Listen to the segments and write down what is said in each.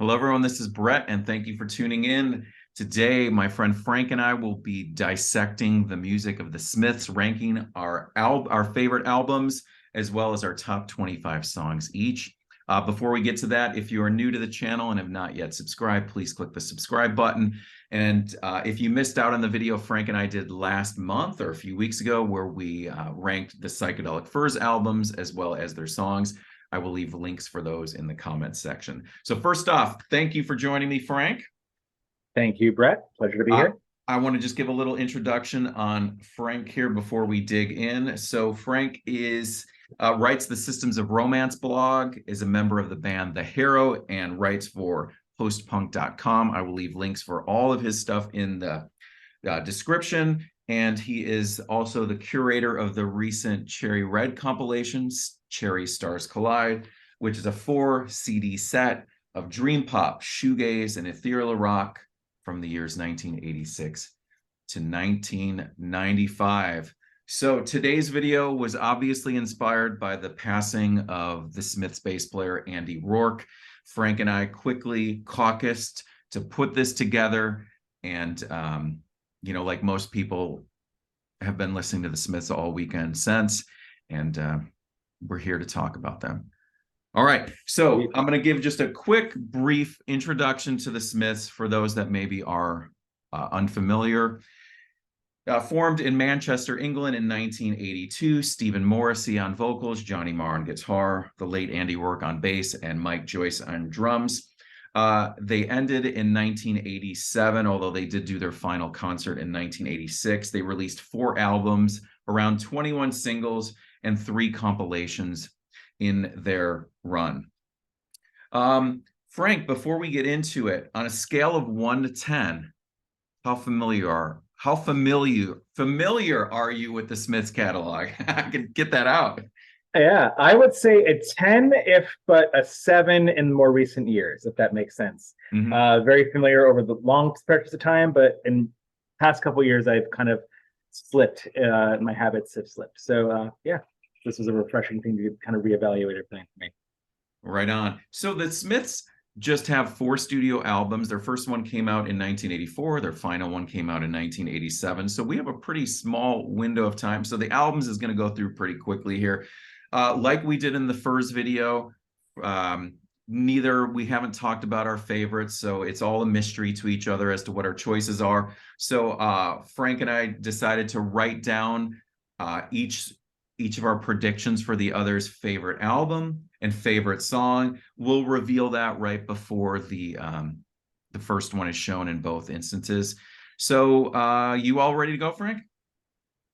Hello, everyone. This is Brett, and thank you for tuning in. Today, my friend Frank and I will be dissecting the music of the Smiths, ranking our favorite albums, as well as our top 25 songs each. Before we get to that, if you are new to the channel and have not yet subscribed, please click the subscribe button. And if you missed out on the video Frank and I did last month or a few weeks ago, where we ranked the Psychedelic Furs albums as well as their songs, I will leave links for those in the comments section. So first off, thank you for joining me, Frank. Thank you, Brett. Pleasure to be here. I want to just give a little introduction on Frank here before we dig in. So Frank writes the Systems of Romance blog, is a member of the band The Hero, and writes for postpunk.com. I will leave links for all of his stuff in the description. And he is also the curator of the recent Cherry Red compilations, Cherry Stars Collide, which is a 4 CD set of dream pop, shoegaze, and ethereal rock from the years 1986 to 1995. So today's video was obviously inspired by the passing of the Smiths bass player, Andy Rourke. Frank and I quickly caucused to put this together, and like most people, have been listening to the Smiths all weekend since, and we're here to talk about them. All right, so I'm going to give just a quick, brief introduction to the Smiths for those that maybe are unfamiliar. Formed in Manchester, England in 1982, Stephen Morrissey on vocals, Johnny Marr on guitar, the late Andy Rourke on bass, and Mike Joyce on drums. They ended in 1987, although they did do their final concert in 1986. They released 4 albums, around 21 singles, and 3 compilations in their run. Frank, before we get into it, on a scale of 1 to 10, how familiar are you with the Smiths catalog? I can get that out. Yeah, I would say a 10, but a 7 in more recent years, if that makes sense. Very familiar over the long stretches of time, but in past couple of years, I've kind of slipped. My habits have slipped. So yeah, this was a refreshing thing to kind of reevaluate everything for me. Right on. So the Smiths just have 4 studio albums. Their first one came out in 1984. Their final one came out in 1987. So we have a pretty small window of time. So the albums is going to go through pretty quickly here. Like we did in the Furs video, we haven't talked about our favorites, so it's all a mystery to each other as to what our choices are. So Frank and I decided to write down each of our predictions for the other's favorite album and favorite song. We'll reveal that right before the first one is shown in both instances. So you all ready to go, Frank?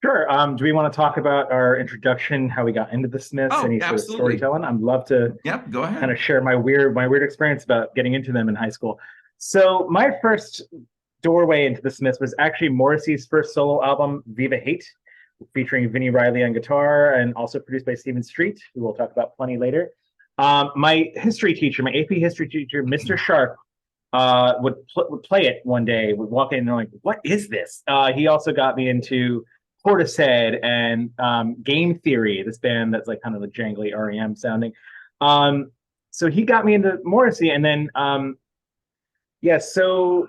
Sure. Do we want to talk about our introduction, how we got into the Smiths, any sort of storytelling? I'd love to go ahead. Kind of share my weird experience about getting into them in high school. So my first doorway into the Smiths was actually Morrissey's first solo album, Viva Hate, featuring Vinnie Riley on guitar and also produced by Stephen Street, who we'll talk about plenty later. My history teacher, my AP history teacher, Mr. Sharp, would play it one day, would walk in and I'm like, what is this? He also got me into Portishead and Game Theory, this band that's like kind of the jangly REM sounding. So he got me into Morrissey, and then so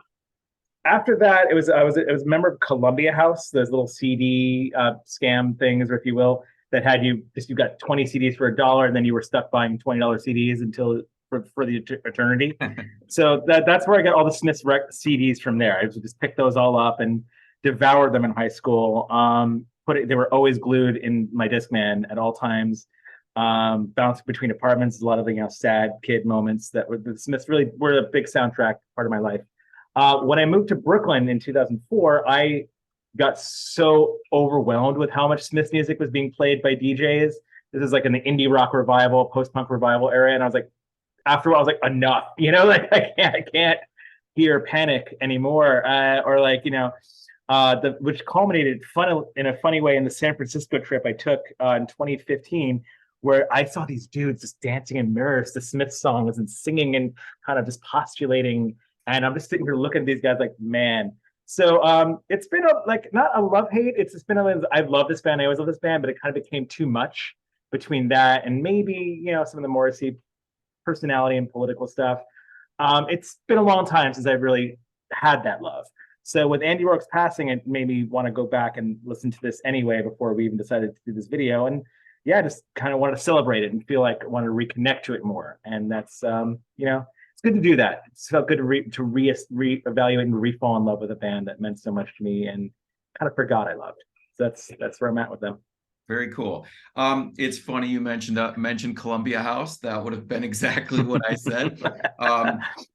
after that, I was a member of Columbia House, those little CD scam things, or if you will, that had you got 20 CDs for $1, and then you were stuck buying $20 CDs until for the eternity. So that's where I got all the Smiths CDs from there. I just picked those all up and devoured them in high school. They were always glued in my Discman at all times. Bouncing between apartments, a lot of sad kid moments that the Smiths really were a big soundtrack part of my life. When I moved to Brooklyn in 2004, I got so overwhelmed with how much Smiths music was being played by DJs. This is like in the indie rock revival, post-punk revival era, and I was like, after a while, I was like, enough, like I can't hear Panic anymore, which culminated in a funny way in the San Francisco trip I took in 2015, where I saw these dudes just dancing in mirrors to Smiths songs and singing and kind of just postulating. And I'm just sitting here looking at these guys like, man. So it's been not a love-hate. It's just been I've loved this band. I always loved this band, but it kind of became too much between that and maybe, some of the Morrissey personality and political stuff. It's been a long time since I've really had that love. So with Andy Rourke's passing, it made me want to go back and listen to this anyway before we even decided to do this video. And yeah, I just kind of wanted to celebrate it and feel like I wanted to reconnect to it more. And that's it's good to do that. It's felt good to reevaluate and re-fall in love with a band that meant so much to me and kind of forgot I loved. So that's where I'm at with them. Very cool. It's funny you mentioned Columbia House. That would have been exactly what I said.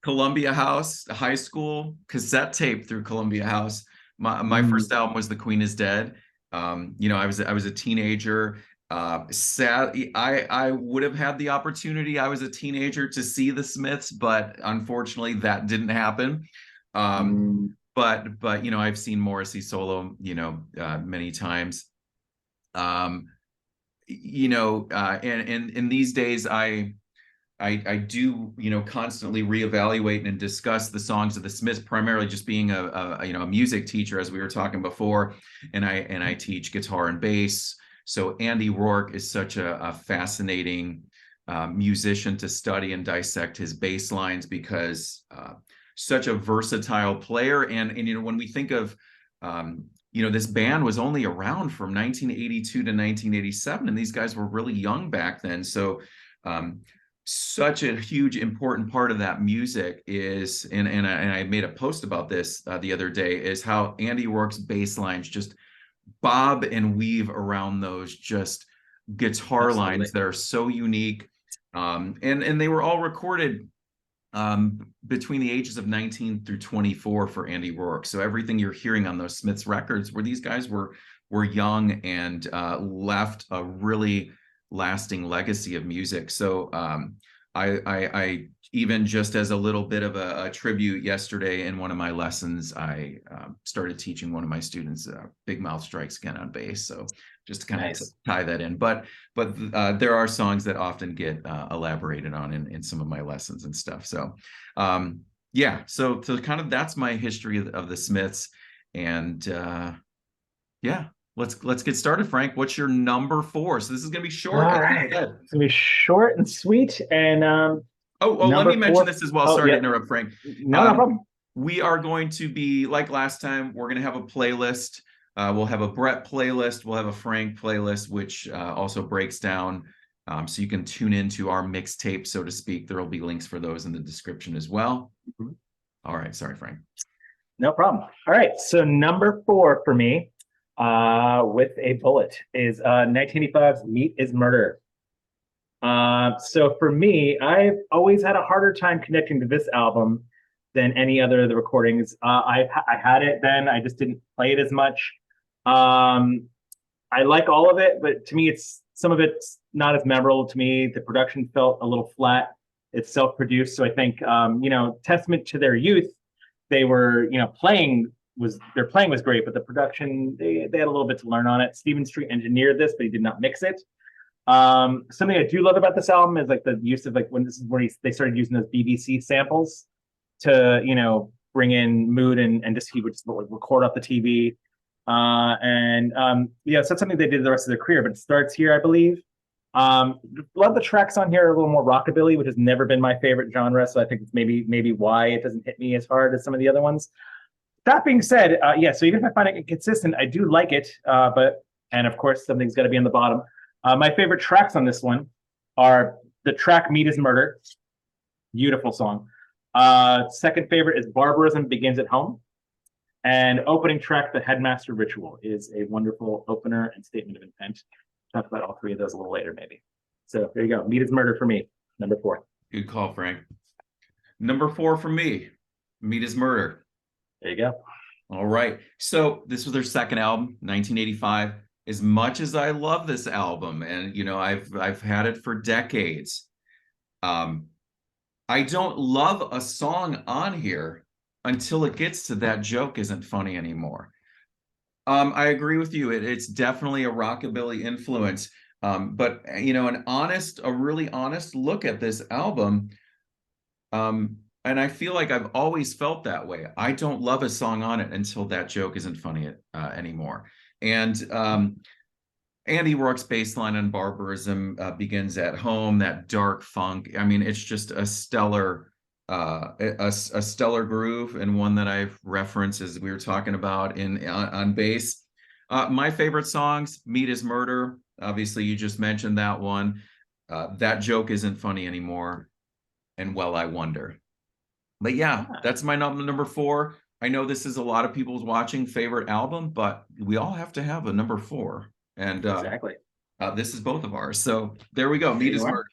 Columbia House, high school cassette tape through Columbia House. My first album was The Queen Is Dead. I was a teenager. Sad, I would have had the opportunity. I was a teenager to see the Smiths, but unfortunately that didn't happen. But I've seen Morrissey solo, many times. And these days I do constantly reevaluate and discuss the songs of the Smiths, primarily just being a music teacher, as we were talking before, and I teach guitar and bass. So Andy Rourke is such a fascinating musician to study and dissect his bass lines, because such a versatile player. And when we think of this band was only around from 1982 to 1987, and these guys were really young back then. So such a huge important part of that music is, and I made a post about this the other day, is how Andy Rourke's bass lines just bob and weave around those just guitar lines that are so unique. And they were all recorded between the ages of 19 through 24 for Andy Rourke. So everything you're hearing on those Smiths records, where these guys were young and left a really lasting legacy of music. So I even, just as a little bit of a tribute, yesterday in one of my lessons, I started teaching one of my students Big Mouth Strikes Again on bass. So just to kind of tie that in. But there are songs that often get elaborated on in some of my lessons and stuff. So so kind of that's my history of the Smiths. And let's get started, Frank. What's your number 4? So this is gonna be short. All right. It's gonna be short and sweet. And let me mention this as well. Sorry to interrupt, Frank. No problem. We are going to be, like last time, we're gonna have a playlist. We'll have a Brett playlist. We'll have a Frank playlist, which also breaks down, so you can tune into our mixtape, so to speak. There will be links for those in the description as well. All right. Sorry, Frank. No problem. All right. So number 4 for me, with a bullet, is 1985's Meat is Murder. So for me, I've always had a harder time connecting to this album than any other of the recordings. I had it then, I just didn't play it as much. I like all of it, but to me, some of it's not as memorable to me. The production felt a little flat. It's self-produced, so I think testament to their youth. They were their playing was great, but the production, they had a little bit to learn on it. Stephen Street engineered this, but he did not mix it. Something I do love about this album is like the use of they started using those BBC samples to bring in mood, and just he would just record off the TV. So that's something they did the rest of their career, but it starts here, I believe. A lot of the tracks on here are a little more rockabilly, which has never been my favorite genre, so I think it's maybe why it doesn't hit me as hard as some of the other ones. That being said, so even if I find it inconsistent, I do like it, and of course something's got to be on the bottom. My favorite tracks on this one are the track Meat is Murder. Beautiful song. Second favorite is Barbarism Begins at Home. And opening track, The Headmaster Ritual, is a wonderful opener and statement of intent. Talk about all 3 of those a little later, maybe. So there you go. Meat is Murder for me, number 4. Good call, Frank. Number 4 for me, Meat is Murder. There you go. All right. So this was their second album, 1985. As much as I love this album, and I've had it for decades, I don't love a song on here until it gets to That Joke Isn't Funny Anymore. I agree with you. It's definitely a rockabilly influence. But a really honest look at this album, and I feel like I've always felt that way. I don't love a song on it until That Joke Isn't Funny anymore. And Andy Rourke's bass line on Barbarism Begins at Home, that dark funk. I mean, it's just a stellar a stellar groove, and one that I've referenced as we were talking about on bass. My favorite songs, Meat is Murder. Obviously, you just mentioned that one. That Joke Isn't Funny Anymore, and Well, I Wonder. But yeah, that's my number four. I know this is a lot of people's watching favorite album, but we all have to have a number four. And Exactly. this is both of ours. So there we go. Meat is Murder.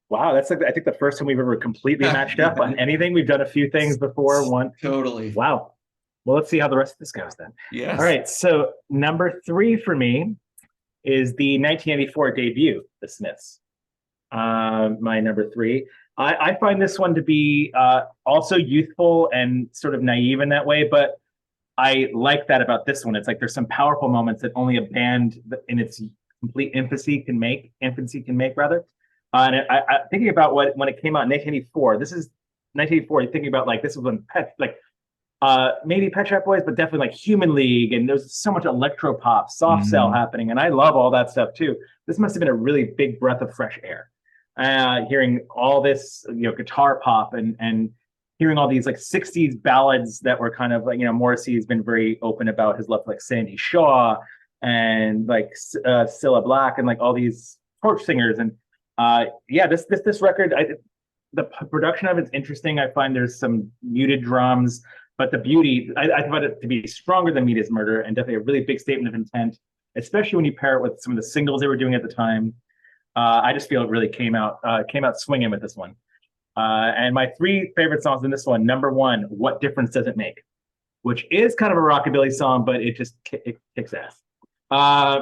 Wow, that's like I think the first time we've ever completely matched up on anything. We've done a few things before. One. Totally. Wow. Well, let's see how the rest of this goes then. Yes. All right. So number three for me is the 1984 debut, The Smiths. My number three. I find this one to be also youthful and sort of naive in that way, but I like that about this one. It's like there's some powerful moments that only a band in its complete infancy can make. And thinking about when it came out in 1984. This is 1984. Thinking about like this was when maybe Pet Shop Boys, but definitely like Human League, and there's so much electro pop, soft cell happening, and I love all that stuff too. This must have been a really big breath of fresh air. Hearing all this, guitar pop and hearing all these like 60s ballads that were kind of like, Morrissey has been very open about his love for like Sandy Shaw and like Cilla Black and like all these torch singers. And this record, the production of it's interesting. I find there's some muted drums, but the beauty, I find it to be stronger than Meat is Murder, and definitely a really big statement of intent, especially when you pair it with some of the singles they were doing at the time. I just feel it really came out swinging with this one. And my three favorite songs in this one, number one, What Difference Does It Make? Which is kind of a rockabilly song, but it kicks ass.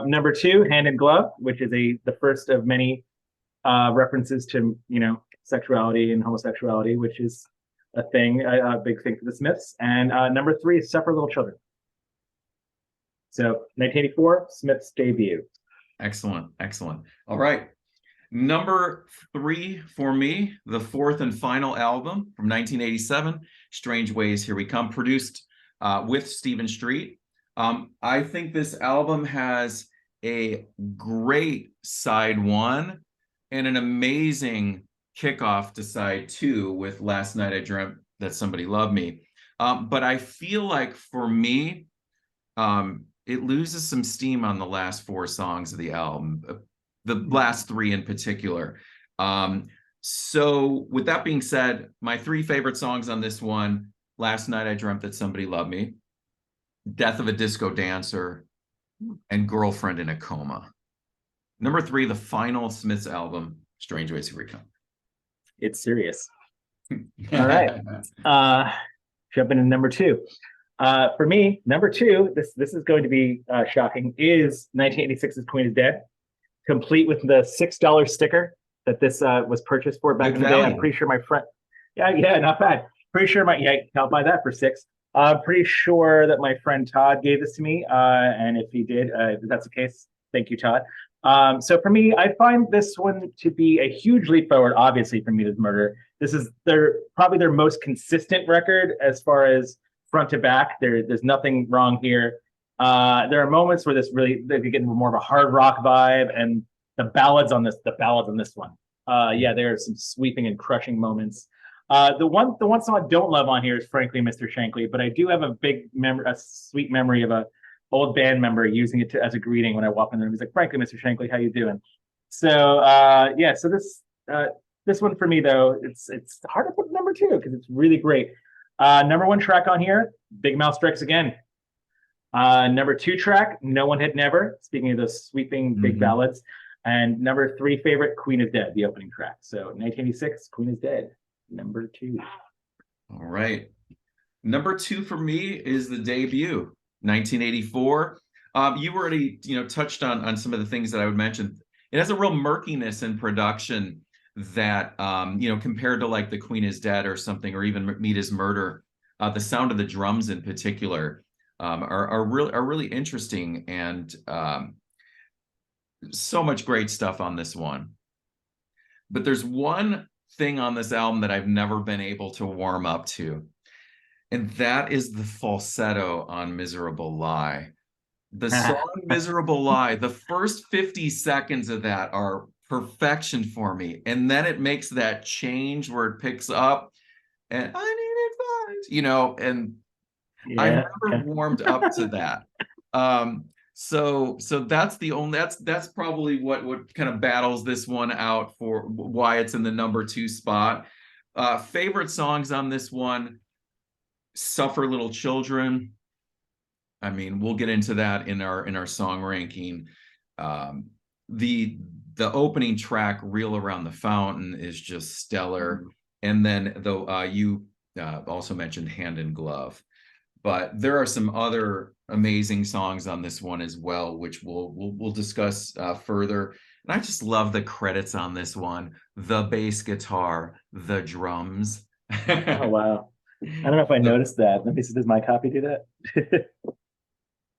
Number two, Hand in Glove, which is the first of many references to, sexuality and homosexuality, which is a big thing for the Smiths. And number three is Suffer Little Children. So 1984, Smiths debut. Excellent. All right. Number three for me, the fourth and final album from 1987, Strange Ways, Here We Come, produced with Stephen Street. I think this album has a great side one and an amazing kickoff to side two with Last Night I Dreamt That Somebody Loved Me. But I feel like for me, it loses some steam on the last four songs of the album, the last three in particular. So with that being said, my three favorite songs on this one, Last Night I Dreamt That Somebody Loved Me, Death of a Disco Dancer, and Girlfriend in a Coma. Number three, the final Smiths album, Strange Ways, Here We Come. It's serious. All right. Jumping into number two. For me, number two, this is going to be shocking, is 1986's Queen is Dead, complete with the $6 sticker that this was purchased for back in the day. I'm pretty sure my friend, not bad. Pretty sure I'll buy that for $6. I'm pretty sure that my friend Todd gave this to me, and if he did, if that's the case, thank you, Todd. So for me, I find this one to be a huge leap forward, obviously, from Meat is Murder. This is probably their most consistent record as far as front to back. There's nothing wrong here. There are moments where they get more of a hard rock vibe, and the ballads on this one. There are some sweeping and crushing moments. The one song I don't love on here is frankly Mr. Shankly, but I do have a sweet memory of a old band member using it as a greeting when I walk in the room. He's like, "Frankly, Mr. Shankly, how you doing?" So so this one for me though, it's hard to put number two because it's really great. Number one track on here, Big Mouth Strikes Again. Number two track, No One Had Never, speaking of those sweeping big ballads. And number three favorite, Queen is Dead, the opening track. So 1986, Queen is Dead, number two. All right. Number two for me is the debut, 1984. You already touched on some of the things that I would mention. It has a real murkiness in production that compared to like the Queen is Dead or something, or even Meat is Murder, the sound of the drums in particular are really interesting, and so much great stuff on this one. But there's one thing on this album that I've never been able to warm up to, and that is the falsetto on Miserable Lie. The song Miserable Lie, the first 50 seconds of that are perfection for me. And then it makes that change where it picks up and I need advice, you know, and I Yeah. never warmed up to that. So that's the only that's probably what kind of battles this one out for why it's in the number 2 spot. Favorite songs on this one, Suffer Little Children. I mean, we'll get into that in our song ranking. Um, the the opening track, Reel Around the Fountain, is just stellar. And then though you also mentioned Hand in Glove. But there are some other amazing songs on this one as well, which we'll discuss further. And I just love the credits on this one: the bass guitar, the drums. Oh wow. I don't know if I So, noticed that. Let me see. Does my copy do that?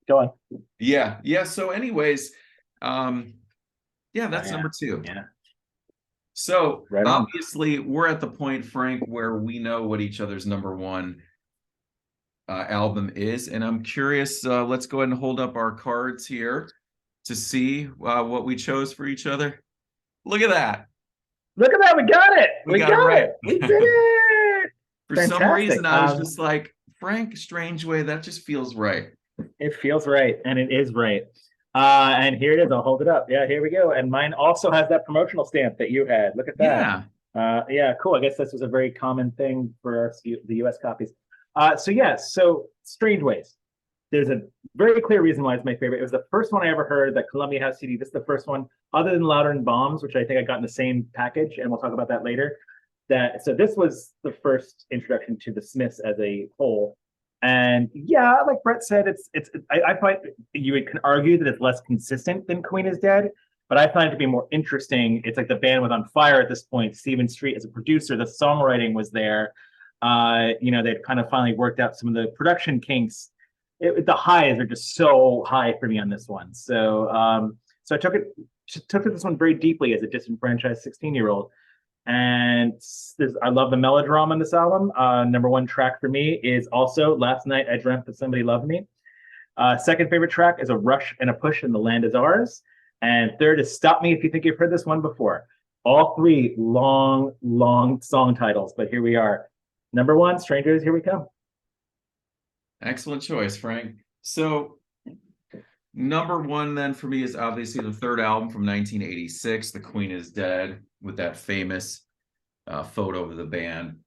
Go on. yeah. So, anyways, yeah, Oh that's yeah. number 2. Yeah. So Right on. obviously, we're at the point, Frank, where we know what each other's number 1 album is, and I'm curious. Let's go ahead and hold up our cards here to see what we chose for each other. Look at that. Look at that. We got it. We We got it got right. it. We did it. For some Fantastic. reason, I was just like, Frank Strangeway, that just feels right. It feels right, and it is right. And here it is. I'll hold it up. Yeah, here we go. And mine also has that promotional stamp that you had. Look at that. Yeah. Yeah, cool. I guess this was a very common thing for the US copies. So Strange Ways. There's a very clear reason why it's my favorite. It was the first one I ever heard, that Columbia House CD. This is the first one, other than Louder and Bombs, which I think I got in the same package, and we'll talk about that later. So this was the first introduction to the Smiths as a whole. And yeah, like Brett said, I find you can argue that it's less consistent than Queen is Dead, but I find it to be more interesting. It's like the band was on fire at this point. Stephen Street as a producer, the songwriting was there. They'd kind of finally worked out some of the production kinks. The highs are just so high for me on this one. So I took this one very deeply as a disenfranchised 16-year-old. And I love the melodrama in this album. Number 1 track for me is also Last Night I Dreamt That Somebody Loved Me. Second favorite track is A Rush and a Push in The Land Is Ours. And third is Stop Me If You Think You've Heard This One Before. All 3 long, long song titles, but here we are. Number 1, Strangers, Here We Come. Excellent choice, Frank. So number 1 then for me is obviously the third album from 1986, The Queen is Dead, with that famous photo of the band.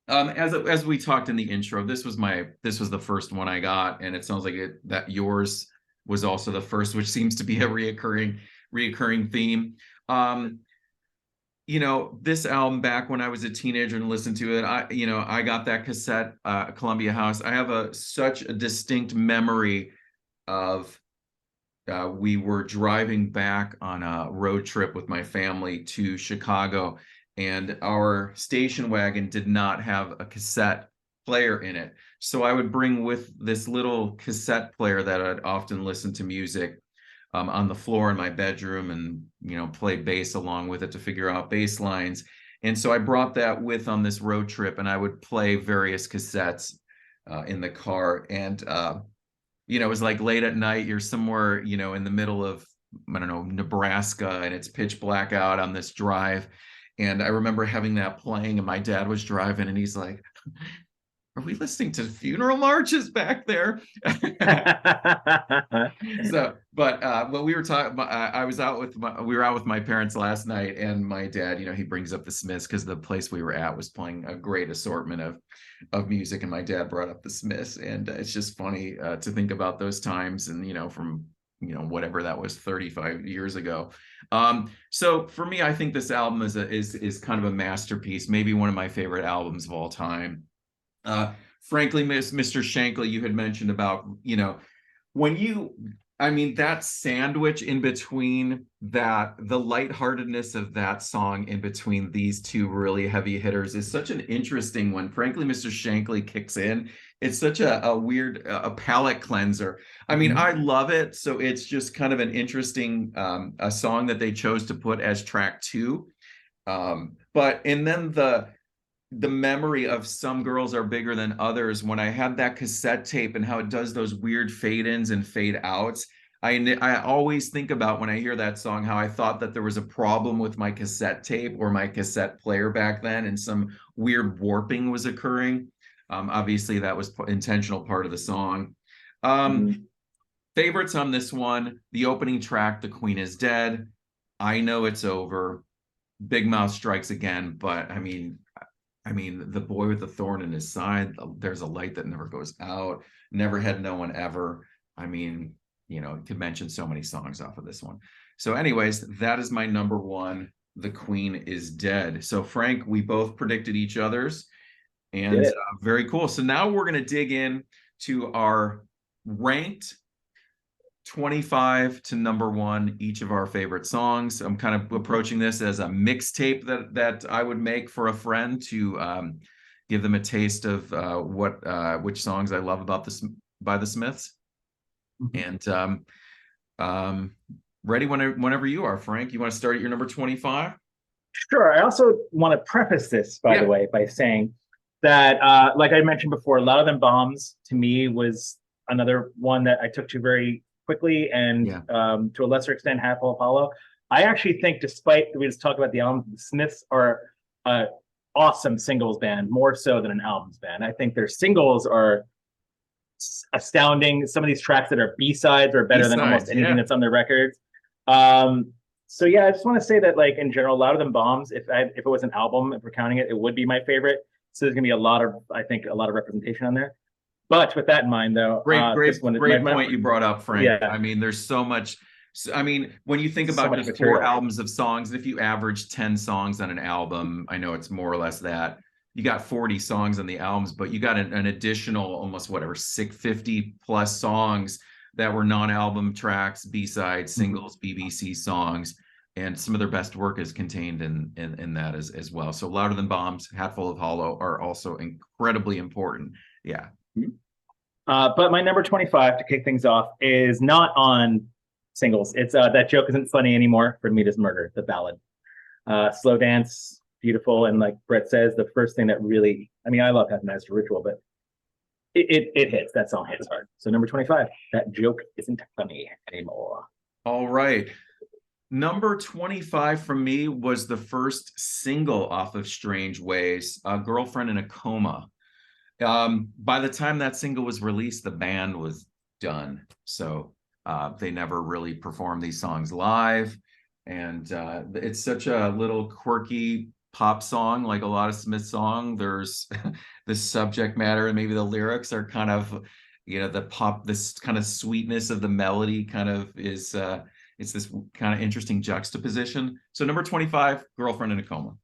As we talked in the intro, this was the first one I got, and it sounds like that yours was also the first, which seems to be a reoccurring theme. This album, back when I was a teenager and listened to it, I got that cassette, Columbia House. I have such a distinct memory of we were driving back on a road trip with my family to Chicago, and our station wagon did not have a cassette player in it. So I would bring with this little cassette player that I'd often listen to music on the floor in my bedroom, and play bass along with it to figure out bass lines. And so I brought that with on this road trip, and I would play various cassettes in the car. And it was like late at night, you're somewhere, in the middle of, I don't know, Nebraska, and it's pitch black out on this drive. And I remember having that playing, and my dad was driving, and he's like, are we listening to funeral marches back there? But we were talking, we were out with my parents last night, and my dad, he brings up the Smiths because the place we were at was playing a great assortment of music, and my dad brought up the Smiths, and it's just funny to think about those times, and from whatever that was, 35 years ago. So for me, I think this album is kind of a masterpiece, maybe one of my favorite albums of all time. Frankly, Mr. Shankly, you had mentioned about, that sandwich in between the lightheartedness of that song in between these two really heavy hitters is such an interesting one. Frankly, Mr. Shankly kicks in. It's such a weird, a palate cleanser. I love it. So it's just kind of an interesting a song that they chose to put as track 2. And then the memory of Some Girls Are Bigger Than Others, when I had that cassette tape and how it does those weird fade ins and fade outs, I always think about when I hear that song how I thought that there was a problem with my cassette tape or my cassette player back then, and some weird warping was occurring. Obviously, that was intentional part of the song. Mhm. Favorites on this one: the opening track, "The Queen Is Dead," "I Know It's Over," "Big Mouth Strikes Again." But I mean, "The Boy with the Thorn in His Side," "There's a Light That Never Goes Out," "Never Had No One Ever." I mean, could mention so many songs off of this one. So, anyways, that is my number one. "The Queen Is Dead." So, Frank, we both predicted each other's, Did and it. very cool. So now we're going to dig in to our ranked 25 to number one, each of our favorite songs. I'm kind of approaching this as a mixtape that I would make for a friend to give them a taste of which songs I love about this by the Smiths. Mhm. And ready whenever you are, Frank. You want to start at your number 25? Sure. I also want to preface this, by the Yeah, way, by saying that, like I mentioned before, "Louder Than Bombs" to me was another one that I took to very quickly, and yeah. to a lesser extent, "Hatful of Hollow." I actually think, despite we just talked about the album, the Smiths are an awesome singles band, more so than an albums band. I think their singles are astounding. Some of these tracks that are B-sides are better than almost B-sides, anything yeah. that's on their records. So yeah, I just want to say that, like, in general, "Louder Than Bombs," if it was an album, if we're counting it, it would be my favorite. So there's gonna be I think, a lot of representation on there. But with that in mind, though, Great, this great, one is great point you brought up, Frank. yeah, I mean, there's so much. I mean, when you think so about much just four material. albums of songs, if you average 10 songs on an album, I know it's more or less that. You got 40 songs on the albums, but you got an additional almost whatever, 650 plus songs that were non-album tracks, B-sides, Mhm. singles, BBC songs, and some of their best work is contained in that as well. So, "Louder Than Bombs," "Hatful of Hollow" are also incredibly important. Yeah. But my number 25 to kick things off is not on singles. It's "That Joke Isn't Funny Anymore" from Meat Is Murder, the ballad. Slow dance, beautiful, and like Brett says, the first thing that really, I mean, I love Happy Master Ritual, but it hits. That song hits hard. So number 25, "That Joke Isn't Funny Anymore." All right. Number 25 for me was the first single off of Strange Ways, "Girlfriend in a Coma." By the time that single was released, the band was done. So they never really performed these songs live. And it's such a little quirky pop song, like a lot of Smith song. There's the subject matter and maybe the lyrics are kind of, the pop, this kind of sweetness of the melody kind of is, it's this kind of interesting juxtaposition. So number 25, "Girlfriend in a Coma."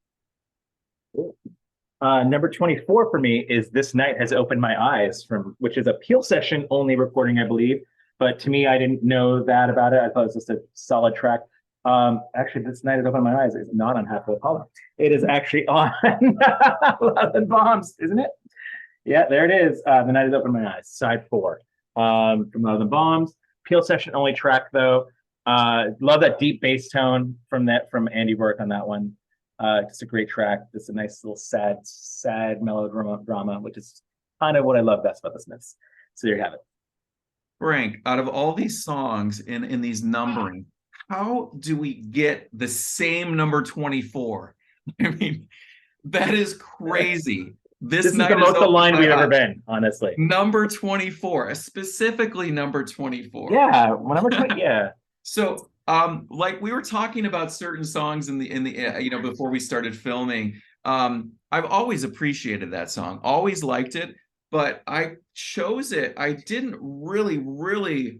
Number 24 for me is "This Night Has Opened My Eyes," which is a Peel Session only recording, I believe. But to me, I didn't know that about it. I thought it was just a solid track. Actually, "This Night Has Opened My Eyes" is not on "Half of Apollo." It is actually on "Love and Bombs," isn't it? Yeah, there it is. "The Night Has Opened My Eyes," side four, from "Love and Bombs." Peel Session only track, though. Love that deep bass tone from Andy Rourke on that one. Just a great track. Just a nice little sad melodrama, which is kind of what I love best about the Smiths. So there you have it. Frank, out of all these songs in these numbering, how do we get the same number 24? I mean, that is crazy. "This This is the Night Has most Opened aligned My we've ever Eyes." been, honestly. Number 24, specifically number 24. Yeah, number 20. Yeah. So, like we were talking about certain songs before we started filming. I've always appreciated that song, always liked it, but I chose it. I didn't really, really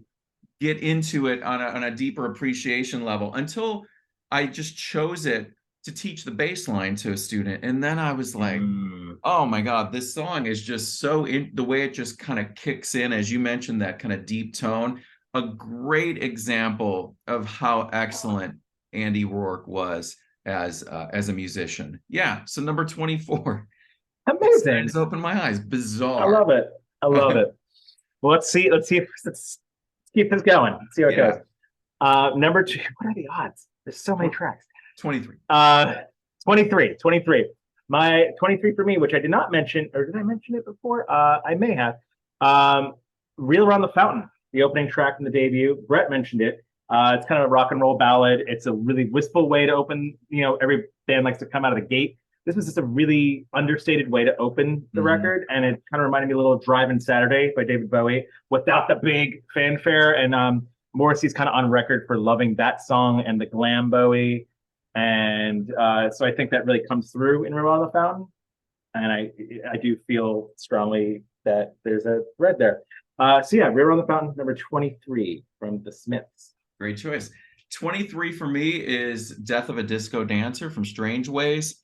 get into it on a deeper appreciation level until I just chose it to teach the bass line to a student, and then I was like, Mm. oh my God, this song is just so the way it just kind of kicks in, as you mentioned, that kind of deep tone. A great example of how excellent Andy Rourke was as a musician. Yeah. So number 24, "This Night Amazing. Has Opened My Eyes." I Bizarre. love it. I love it. Well, let's keep this going. Let's see how it goes. Yeah. Number two, what are the odds? There's so many tracks. 23. Uh, 23. My 23 for me, which I did not mention, or did I mention it before? I may have. Reel Around the Fountain the opening track from the debut. Brett mentioned it. It's kind of a rock and roll ballad. It's a really wistful way to open. Every band likes to come out of the gate. This was just a really understated way to open the record, and it kind of reminded me a little of "Drivin' Saturday" by David Bowie without the big fanfare. And Morrissey's kind of on record for loving that song and the glam Bowie, and so I think that really comes through in "River on the Fountain." And I do feel strongly that there's a thread there. So yeah, "River on the Fountain," number 23 from the Smiths. Great choice. 23 for me is "Death of a Disco Dancer" from Strange Ways.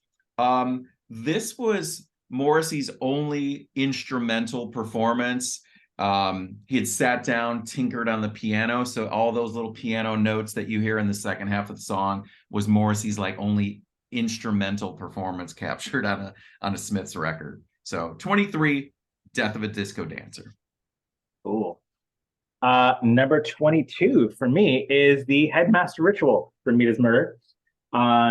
This was Morrissey's only instrumental performance. He had sat down, tinkered on the piano. So all those little piano notes that you hear in the second half of the song was Morrissey's like only instrumental performance captured on a Smiths record. So 23, "Death of a Disco Dancer." Cool. Number 22 for me is "The Headmaster Ritual" from Meat is Murder.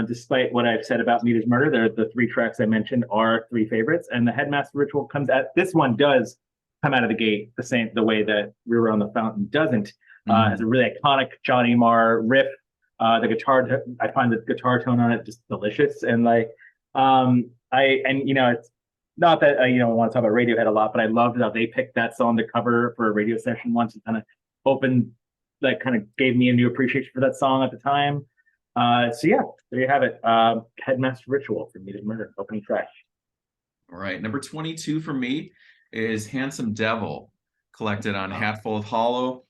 Despite what I've said about Meat is Murder, the three tracks I mentioned are three favorites, and the Headmaster Ritual this one does come out of the gate the way that "River on the Fountain" doesn't. Has a really iconic Johnny Marr riff. The guitar, I find the guitar tone on it just delicious, and it's not that I want to talk about Radiohead a lot, but I loved how they picked that song to cover for a radio session once. It kind of gave me a new appreciation for that song at the time. So yeah, there you have it. "Headmaster Ritual" from Meat is Murder, opening track. All right, number 22 for me is "Handsome Devil," collected on Hatful of Hollow.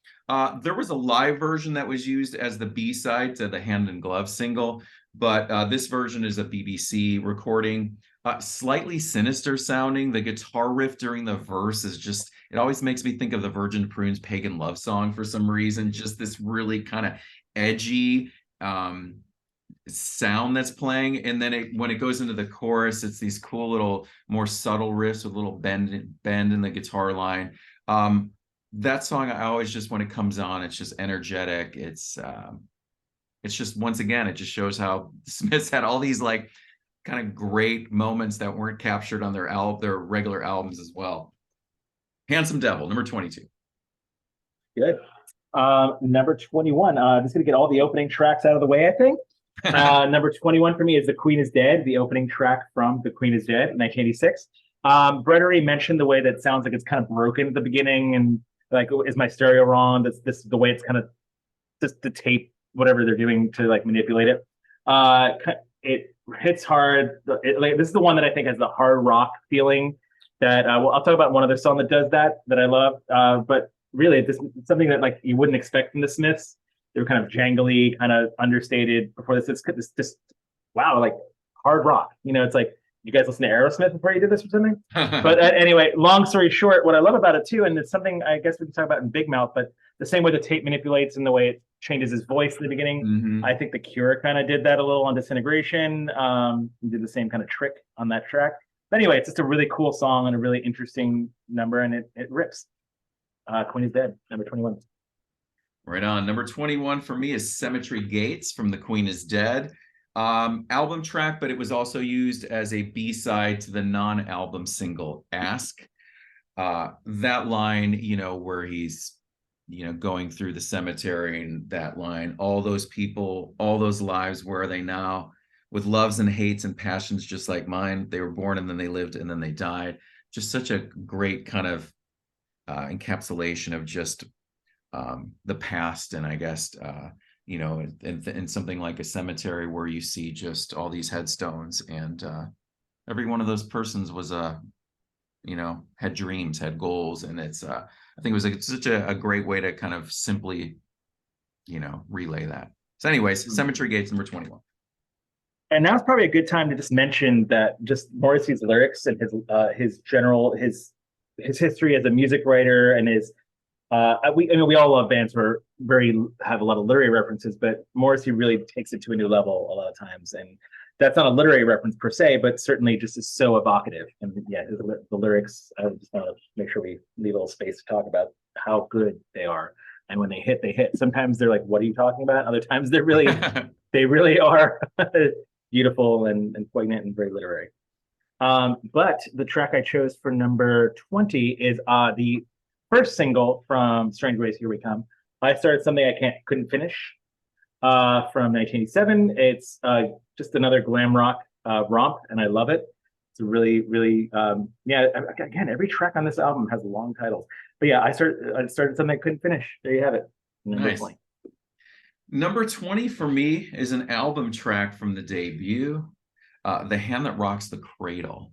There was a live version that was used as the B-side to the Hand and Glove single, but this version is a BBC recording. Slightly sinister sounding. The guitar riff during the verse it always makes me think of the Virgin Prunes Pagan Love Song for some reason. Just this really kind of edgy sound that's playing, and then when it goes into the chorus, it's these cool little more subtle riffs with a little bend in the guitar line. That song, I always just, when it comes on, it's just energetic. It's just, once again, it just shows how the Smiths had all these like kind of great moments that weren't captured on their regular albums as well. "Handsome Devil," number 22. Good. Number 21. Just gonna get all the opening tracks out of the way, I think. Number 21 for me is "The Queen is Dead," the opening track from "The Queen is Dead" in 1986. Brett already mentioned the way that sounds like it's kind of broken at the beginning, and like, is my stereo wrong? This the way it's kind of just the tape, whatever they're doing to like manipulate it. It hits hard. This is the one that I think has the hard rock feeling that I'll talk about one other song that does that I love. But really, it's something that like you wouldn't expect from the Smiths. They were kind of jangly, kind of understated before this. It's just wow, like hard rock. It's like, you guys listen to Aerosmith before you did this or something? But anyway, long story short, what I love about it too, and it's something I guess we can talk about in Big Mouth, but the same way the tape manipulates and the way it changes his voice in the beginning, I think The Cure kind of did that a little on Disintegration, did the same kind of trick on that track. But anyway, it's just a really cool song and a really interesting number, and it rips. "Queen is Dead," number 21. Right on. Number 21 for me is "Cemetery Gates" from "The Queen is Dead." Album track, but it was also used as a B-side to the non-album single "Ask." That line, where he's, going through the cemetery, and that line, "All those people, all those lives, where are they now? With loves and hates and passions just like mine. They were born and then they lived and then they died." Just such a great kind of encapsulation of just the past, and I guess in something like a cemetery where you see just all these headstones, and every one of those persons was had dreams, had goals, and I think it was such a great way to kind of simply relay that. So anyways, "Cemetery Gates," number 21. And now's probably a good time to just mention that just Morrissey's lyrics and his history as a music writer, and his we all love bands who have a lot of literary references, but Morrissey really takes it to a new level a lot of times, and that's not a literary reference per se, but certainly just is so evocative. And yeah, the lyrics, I just want to make sure we leave a little space to talk about how good they are. And when they hit, they hit. Sometimes they're like, "What are you talking about?" Other times they really are beautiful and poignant and very literary. But the track I chose for number 20 is the first single from Strange Ways, Here We Come. I started something couldn't finish from 1987. It's just another glam rock romp, and I love it. It's a really, really, yeah. Again, every track on this album has long titles. But yeah, I started something I couldn't finish. There you have it. Number Nice. 20. Number 20 for me is an album track from the debut, The Hand That Rocks the Cradle.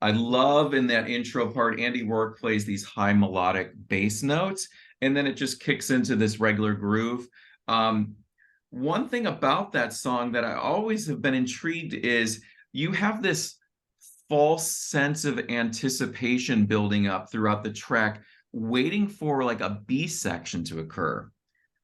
I love in that intro part, Andy Rourke plays these high melodic bass notes, and then it just kicks into this regular groove. One thing about that song that I always have been intrigued is you have this false sense of anticipation building up throughout the track, waiting for like a B section to occur.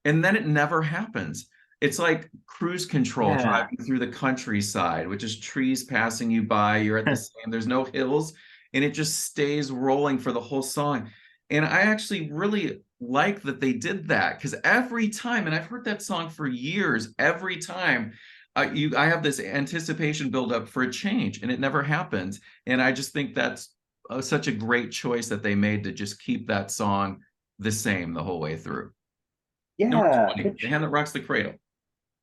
And then it never happens. It's like cruise control driving through the countryside, which is trees passing you by. You're at the same, there's no hills, and it just stays rolling for the whole song. And I actually really like that they did that, because every time, and I've heard that song for years, every time I have this anticipation build up for a change, and it never happens. And I just think that's such a great choice that they made to just keep that song the same the whole way through. Yeah, 20, The Hand That Rocks the Cradle.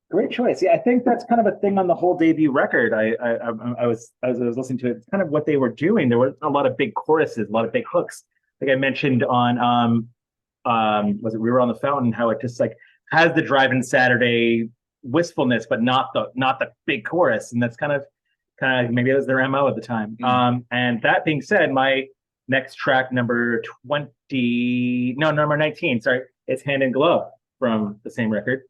great choice. Yeah, I think that's kind of a thing on the whole debut record. I was as I was listening to it, it's kind of what they were doing. There were a lot of big choruses, a lot of big hooks. Like I mentioned on was it We Were on the Fountain, how it just like has the Drive-In Saturday wistfulness, but not the big chorus. And that's kind of maybe that was their MO at the time. And that being said, my next track, number 19, sorry, it's Hand in Glove from the same record,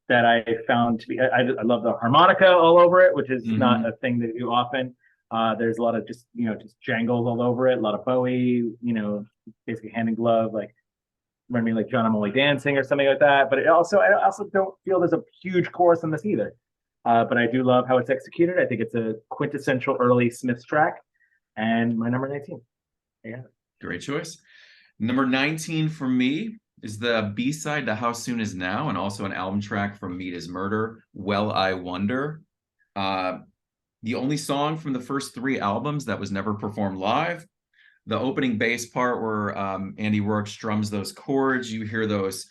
that I found to be, I love the harmonica all over it, which is not a thing they do often. There's a lot of just jangles all over it, a lot of Bowie, basically hand in glove, like remind me like John I'm Only Dancing or something like that. But I also don't feel there's a huge chorus on this either. But I do love how it's executed. I think it's a quintessential early Smiths track, and my number 19. Yeah, Great choice. Number 19 for me is the B-side to How Soon Is Now, and also an album track from Meat Is Murder, Well I Wonder. The only song from the first 3 albums that was never performed live. The opening bass part where Andy Rourke strums those chords, you hear those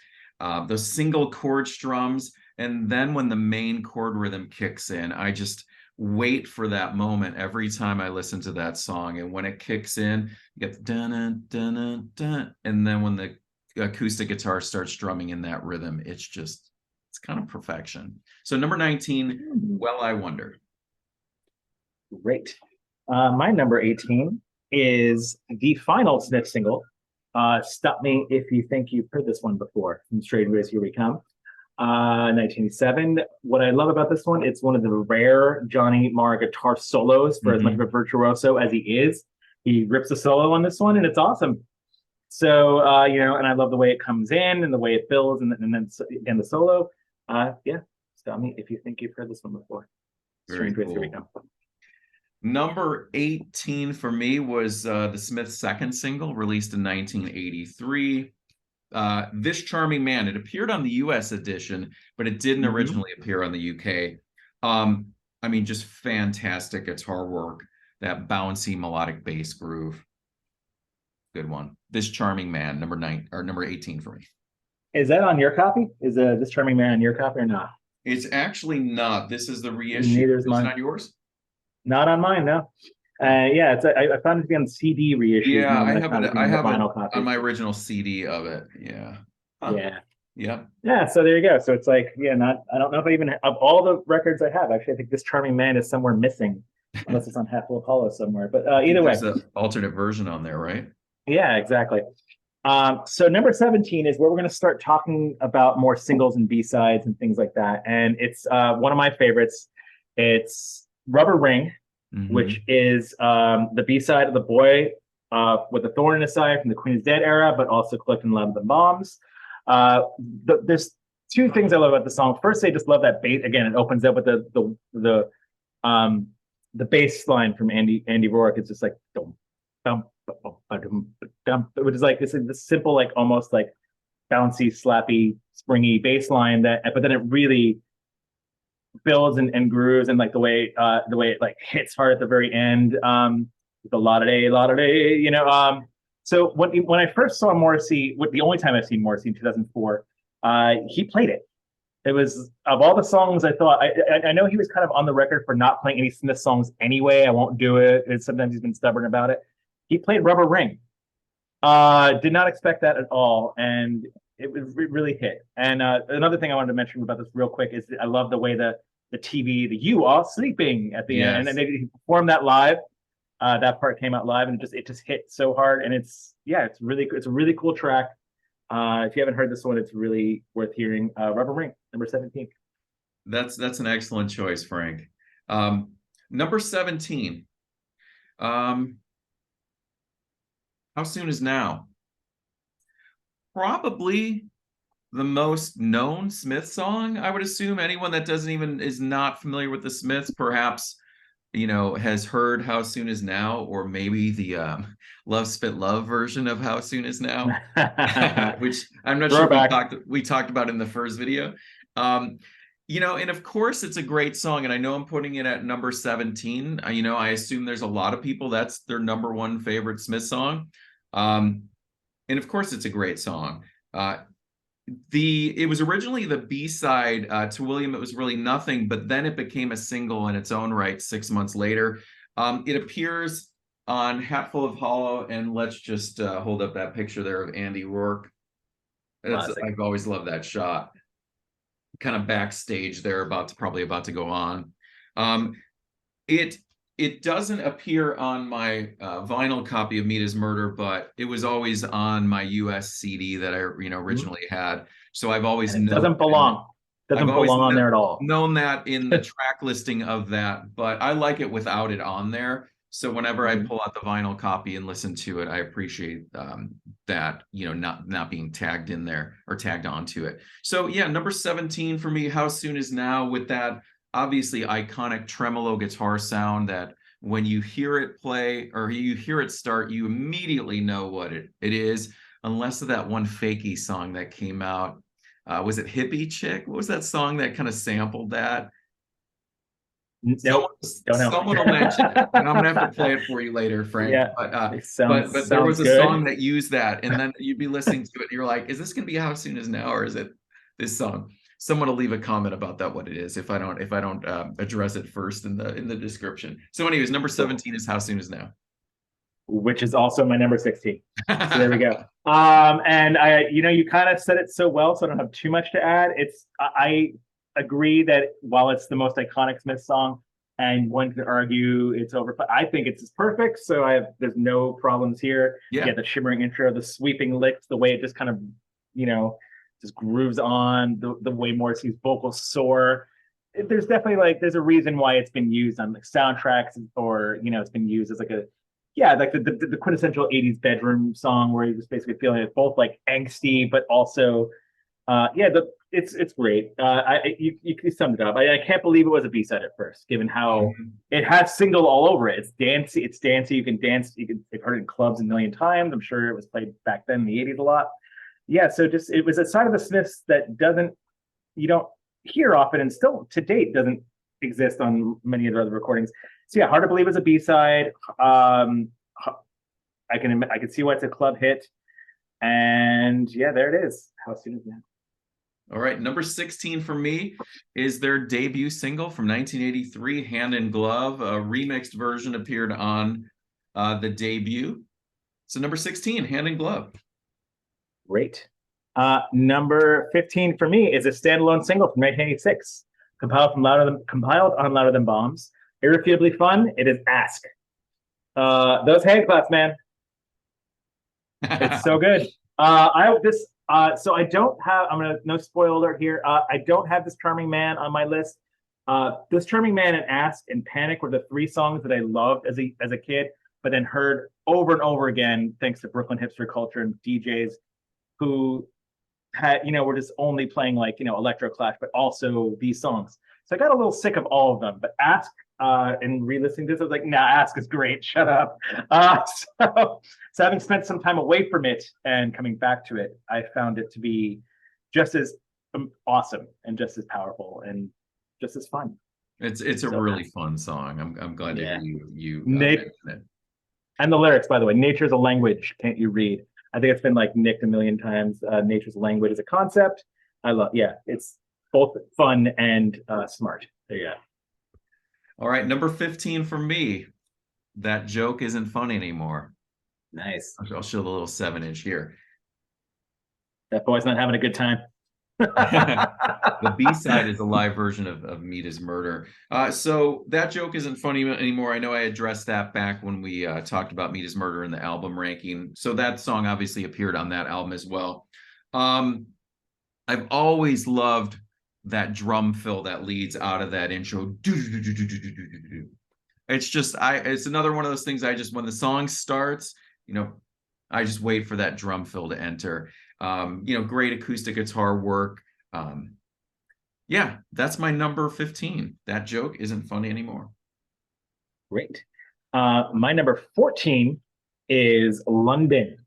single chord strums, and then when the main chord rhythm kicks in, I just wait for that moment every time I listen to that song. And when it kicks in, you get the dun dun dun dun, and then when the acoustic guitar starts strumming in that rhythm, it's kind of perfection. So number 19, Well I Wonder. Great. My number 18 is the final Smith single, Stop Me If You Think You've Heard This One Before, from Strange Ways, Here We Come, 1987. What I love about this one, it's one of the rare Johnny Marr guitar solos for as much of a virtuoso as he is. He rips a solo on this one, and it's awesome. So, and I love the way it comes in and the way it builds, and then again, the solo. Yeah, Stop Me If You Think You've Heard This One Before. Strange Ways, Here We Come. Number 18 for me was the Smiths' second single, released in 1983. This Charming Man. It appeared on the US edition, but it didn't originally appear on the UK. I mean, just fantastic guitar work, that bouncy melodic bass groove. Good one. This Charming Man, number 18 for me. Is that on your copy? Is This Charming Man on your copy or not? It's actually not. This is the reissue. Neither is mine. It's not yours? Not on mine, no. Yeah, I found it to be on CD reissue. Yeah, I have it on my original CD of it. Yeah. Huh. Yeah. Yeah. Yeah. So there you go. So it's like, I don't know if I even of all the records I have, actually, I think This Charming Man is somewhere missing, unless it's on Half Full Apollo somewhere. But either way, there's an alternate version on there, right? Yeah, exactly. So number 17 is where we're going to start talking about more singles and B-sides and things like that. And it's one of my favorites. It's Rubber Ring, which is the B-side of The Boy with a Thorn in His Side from the Queen is Dead era, but also Collecting Love and Bombs. There's 2 things I love about the song. First, I just love that bass. Again, it opens up with the bass line from Andy Rourke. It's just like dum, dum, which is like this simple, like almost like bouncy, slappy, springy bass line but then it really builds and grooves, and like the way it like hits hard at the very end, the la-da-day, So when I first saw Morrissey, the only time I've seen Morrissey in 2004, he played it. It was of all the songs I thought I know he was kind of on the record for not playing any Smith songs anyway. I won't do it. And sometimes he's been stubborn about it. He played Rubber Ring. Did not expect that at all, and it really hit. And another thing I wanted to mention about this real quick is I love the way the TV, the "You Are Sleeping" at the end, and then they performed that live. That part came out live, and it just hit so hard. And it's a really cool track. If you haven't heard this one, it's really worth hearing. Rubber Ring, number 17. That's an excellent choice, Frank. Number 17. How Soon Is Now? Probably the most known Smith song, I would assume. Anyone that is not familiar with the Smiths, perhaps, has heard How Soon Is Now, or maybe the Love Spit Love version of How Soon Is Now, which I'm not sure we talked about in the first video. And of course it's a great song, and I know I'm putting it at number 17. I assume there's a lot of people that's their number one favorite Smith song. And of course it's a great song. It was originally the B-side to William It Was Really Nothing, but then it became a single in its own right 6 months later. It appears on Hatful of Hollow, and let's just hold up that picture there of Andy Rourke. I've always loved that shot. Kind of backstage there, probably about to go on. It doesn't appear on my vinyl copy of Meet His Murder, but it was always on my US CD that I originally had. So I've always known doesn't belong on there at all. Known that in the track listing of that, but I like it without it on there. So whenever I pull out the vinyl copy and listen to it, I appreciate that, not being tagged in there or tagged onto it. So yeah, number 17 for me, How Soon Is Now, with that obviously iconic tremolo guitar sound that when you hear it play or you hear it start, you immediately know what it is, unless of that one fakey song that came out. Was it Hippie Chick? What was that song that kind of sampled that? Nope, someone will mention it, and I'm gonna have to play it for you later, Frank. Yeah, but there was a song that used that, and then you'd be listening to it, and you're like, "Is this gonna be How Soon Is Now, or is it this song?" Someone will leave a comment about that, what it is, if I don't address it first in the description. So, anyways, number 17 is How Soon Is Now, which is also my number 16. So there we go. And you kind of said it so well, so I don't have too much to add. I agree that while it's the most iconic Smith song, and one could argue it's over, but I think it's perfect. So there's no problems here. Yeah, the shimmering intro, the sweeping licks, the way it just kind of, just grooves on, the way Morrissey's vocals soar. There's definitely there's a reason why it's been used on soundtracks, or it's been used as the quintessential 80s bedroom song, where you're just basically feeling it both angsty, but also it's great. You summed it up. I can't believe it was a B-side at first, given how it has single all over it. It's dancey. You can dance. You've heard it in clubs a million times. I'm sure it was played back then in the 80s a lot. Yeah, so it was a side of the Smiths that you don't hear often, and still to date doesn't exist on many of their other recordings. So yeah, hard to believe it's a B-side. I can see why it's a club hit, and yeah, there it is. How Soon Is Now? All right, number 16 for me is their debut single from 1983, Hand in Glove. A remixed version appeared on the debut. So number 16, Hand in Glove. Great. Number 15 for me is a standalone single from 1986, compiled on Louder Than Bombs. Irrefutably fun. It is Ask. Those hand claps, man. It's so good. So I don't have, no spoiler alert here. I don't have This Charming Man on my list. This Charming Man and Ask and Panic were the three songs that I loved as a kid, but then heard over and over again, thanks to Brooklyn hipster culture and DJs who were just only playing electro clash, but also these songs. So I got a little sick of all of them, but Ask, and re-listening to this, I was like, nah, Ask is great, shut up. So having spent some time away from it and coming back to it, I found it to be just as awesome and just as powerful and just as fun. It's a really fun song. I'm glad to hear you mention it. And the lyrics, by the way, nature's a language, can't you read? I think it's been like nicked a million times. Nature's a language is a concept. I love, yeah, it's both fun and smart. There you go. All right, number 15 for me. That joke isn't funny anymore. Nice. I'll show the little 7-inch here. That boy's not having a good time. The B-side is a live version of Meat is Murder. So that joke isn't funny anymore. I know I addressed that back when we talked about Meat is Murder in the album ranking. So that song obviously appeared on that album as well. I've always loved that drum fill that leads out of that intro. It's just, it's another one of those things when the song starts, I just wait for that drum fill to enter. Great acoustic guitar work. Yeah, that's my number 15. That joke isn't funny anymore. Great. My number 14 is London.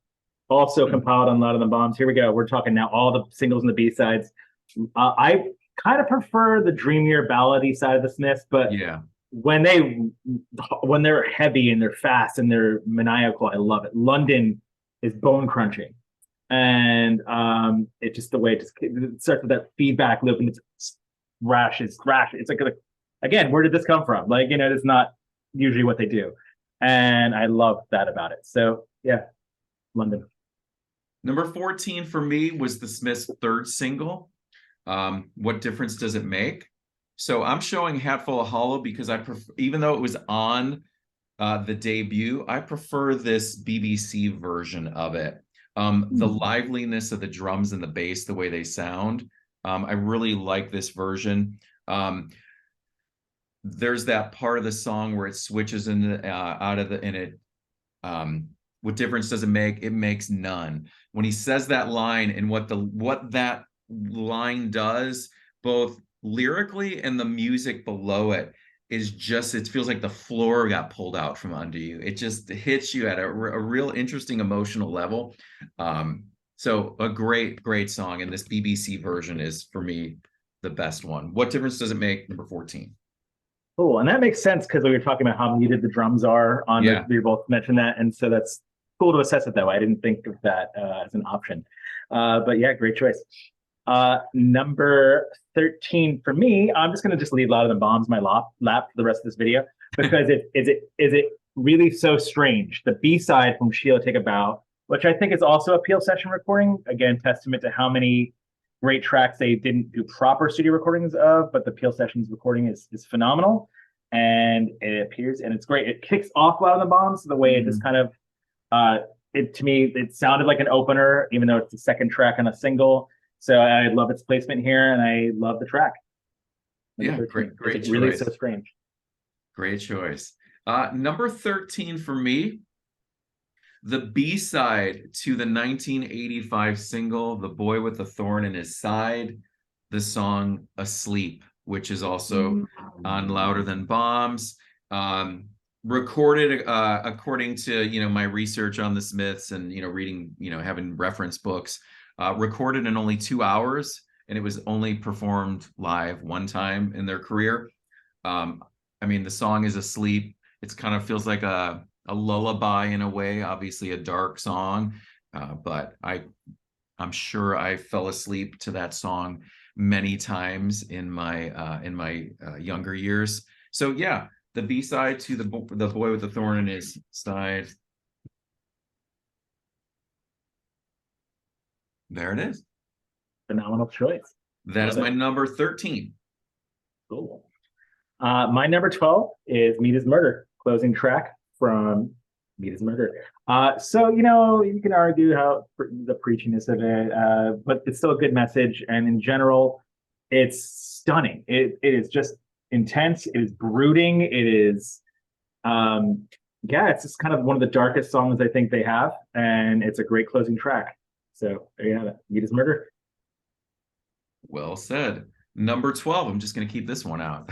Also compiled on a lot of the bombs. Here we go. We're talking now all the singles and the B-sides. I kind of prefer the dreamier ballady side of the Smiths, but yeah, when they're heavy and they're fast and they're maniacal, I love it. London is bone crunching, and it's just the way it starts with that feedback loop, and it's rash. It's like again, where did this come from? Like, it's not usually what they do, and I love that about it. So yeah, London. Number 14 for me was the Smiths' third single. What difference does it make? So I'm showing Hatful of Hollow because I prefer, even though it was on the debut, I prefer this BBC version of it. The liveliness of the drums and the bass, the way they sound, I really like this version. There's that part of the song where it switches out of it. What difference does it make? It makes none. When he says that line and what that line does, both lyrically and the music below it, is just, it feels like the floor got pulled out from under you. It just hits you at a real interesting emotional level. So a great song, and this BBC version is for me the best one. What difference does it make? Number 14. Cool, and that makes sense because we were talking about how muted the drums are on. Yeah. We both mentioned that, and so that's cool to assess it that way. I didn't think of that as an option, but yeah, great choice. Number 13 for me, I'm just going to leave a lot of the bombs my lap for the rest of this video because is it really so strange. The B-side from Sheila Take a Bow, which I think is also a Peel session recording, again, testament to how many great tracks they didn't do proper studio recordings of, but the Peel sessions recording is phenomenal, and it appears, and it's great. It kicks off a lot of the bombs the way it just kind of to me, it sounded like an opener, even though it's the second track on a single. So I love its placement here, and I love the track. Yeah, great choice. Really so strange. Great choice. Number 13 for me, the B-side to the 1985 single, The Boy with the Thorn in His Side, the song Asleep, which is also on Louder Than Bombs. Recorded according to my research on the Smiths and reading, having reference books, recorded in only 2 hours, and it was only performed live one time in their career. The song is Asleep. It's kind of feels like a lullaby in a way, obviously a dark song, but I'm sure I fell asleep to that song many times in my younger years. So yeah, the B-side to the Boy with the Thorn in His Side. There it is. Phenomenal choice. That is my number 13. Cool. My number 12 is Meat is Murder, closing track from Meat is Murder. So, you can argue how the preachiness of it, but it's still a good message. And in general, it's stunning. It is just intense. It is brooding. It is, it's just kind of one of the darkest songs I think they have. And it's a great closing track. So there you have it. Meat is Murder. Well said. Number 12. I'm just going to keep this one out.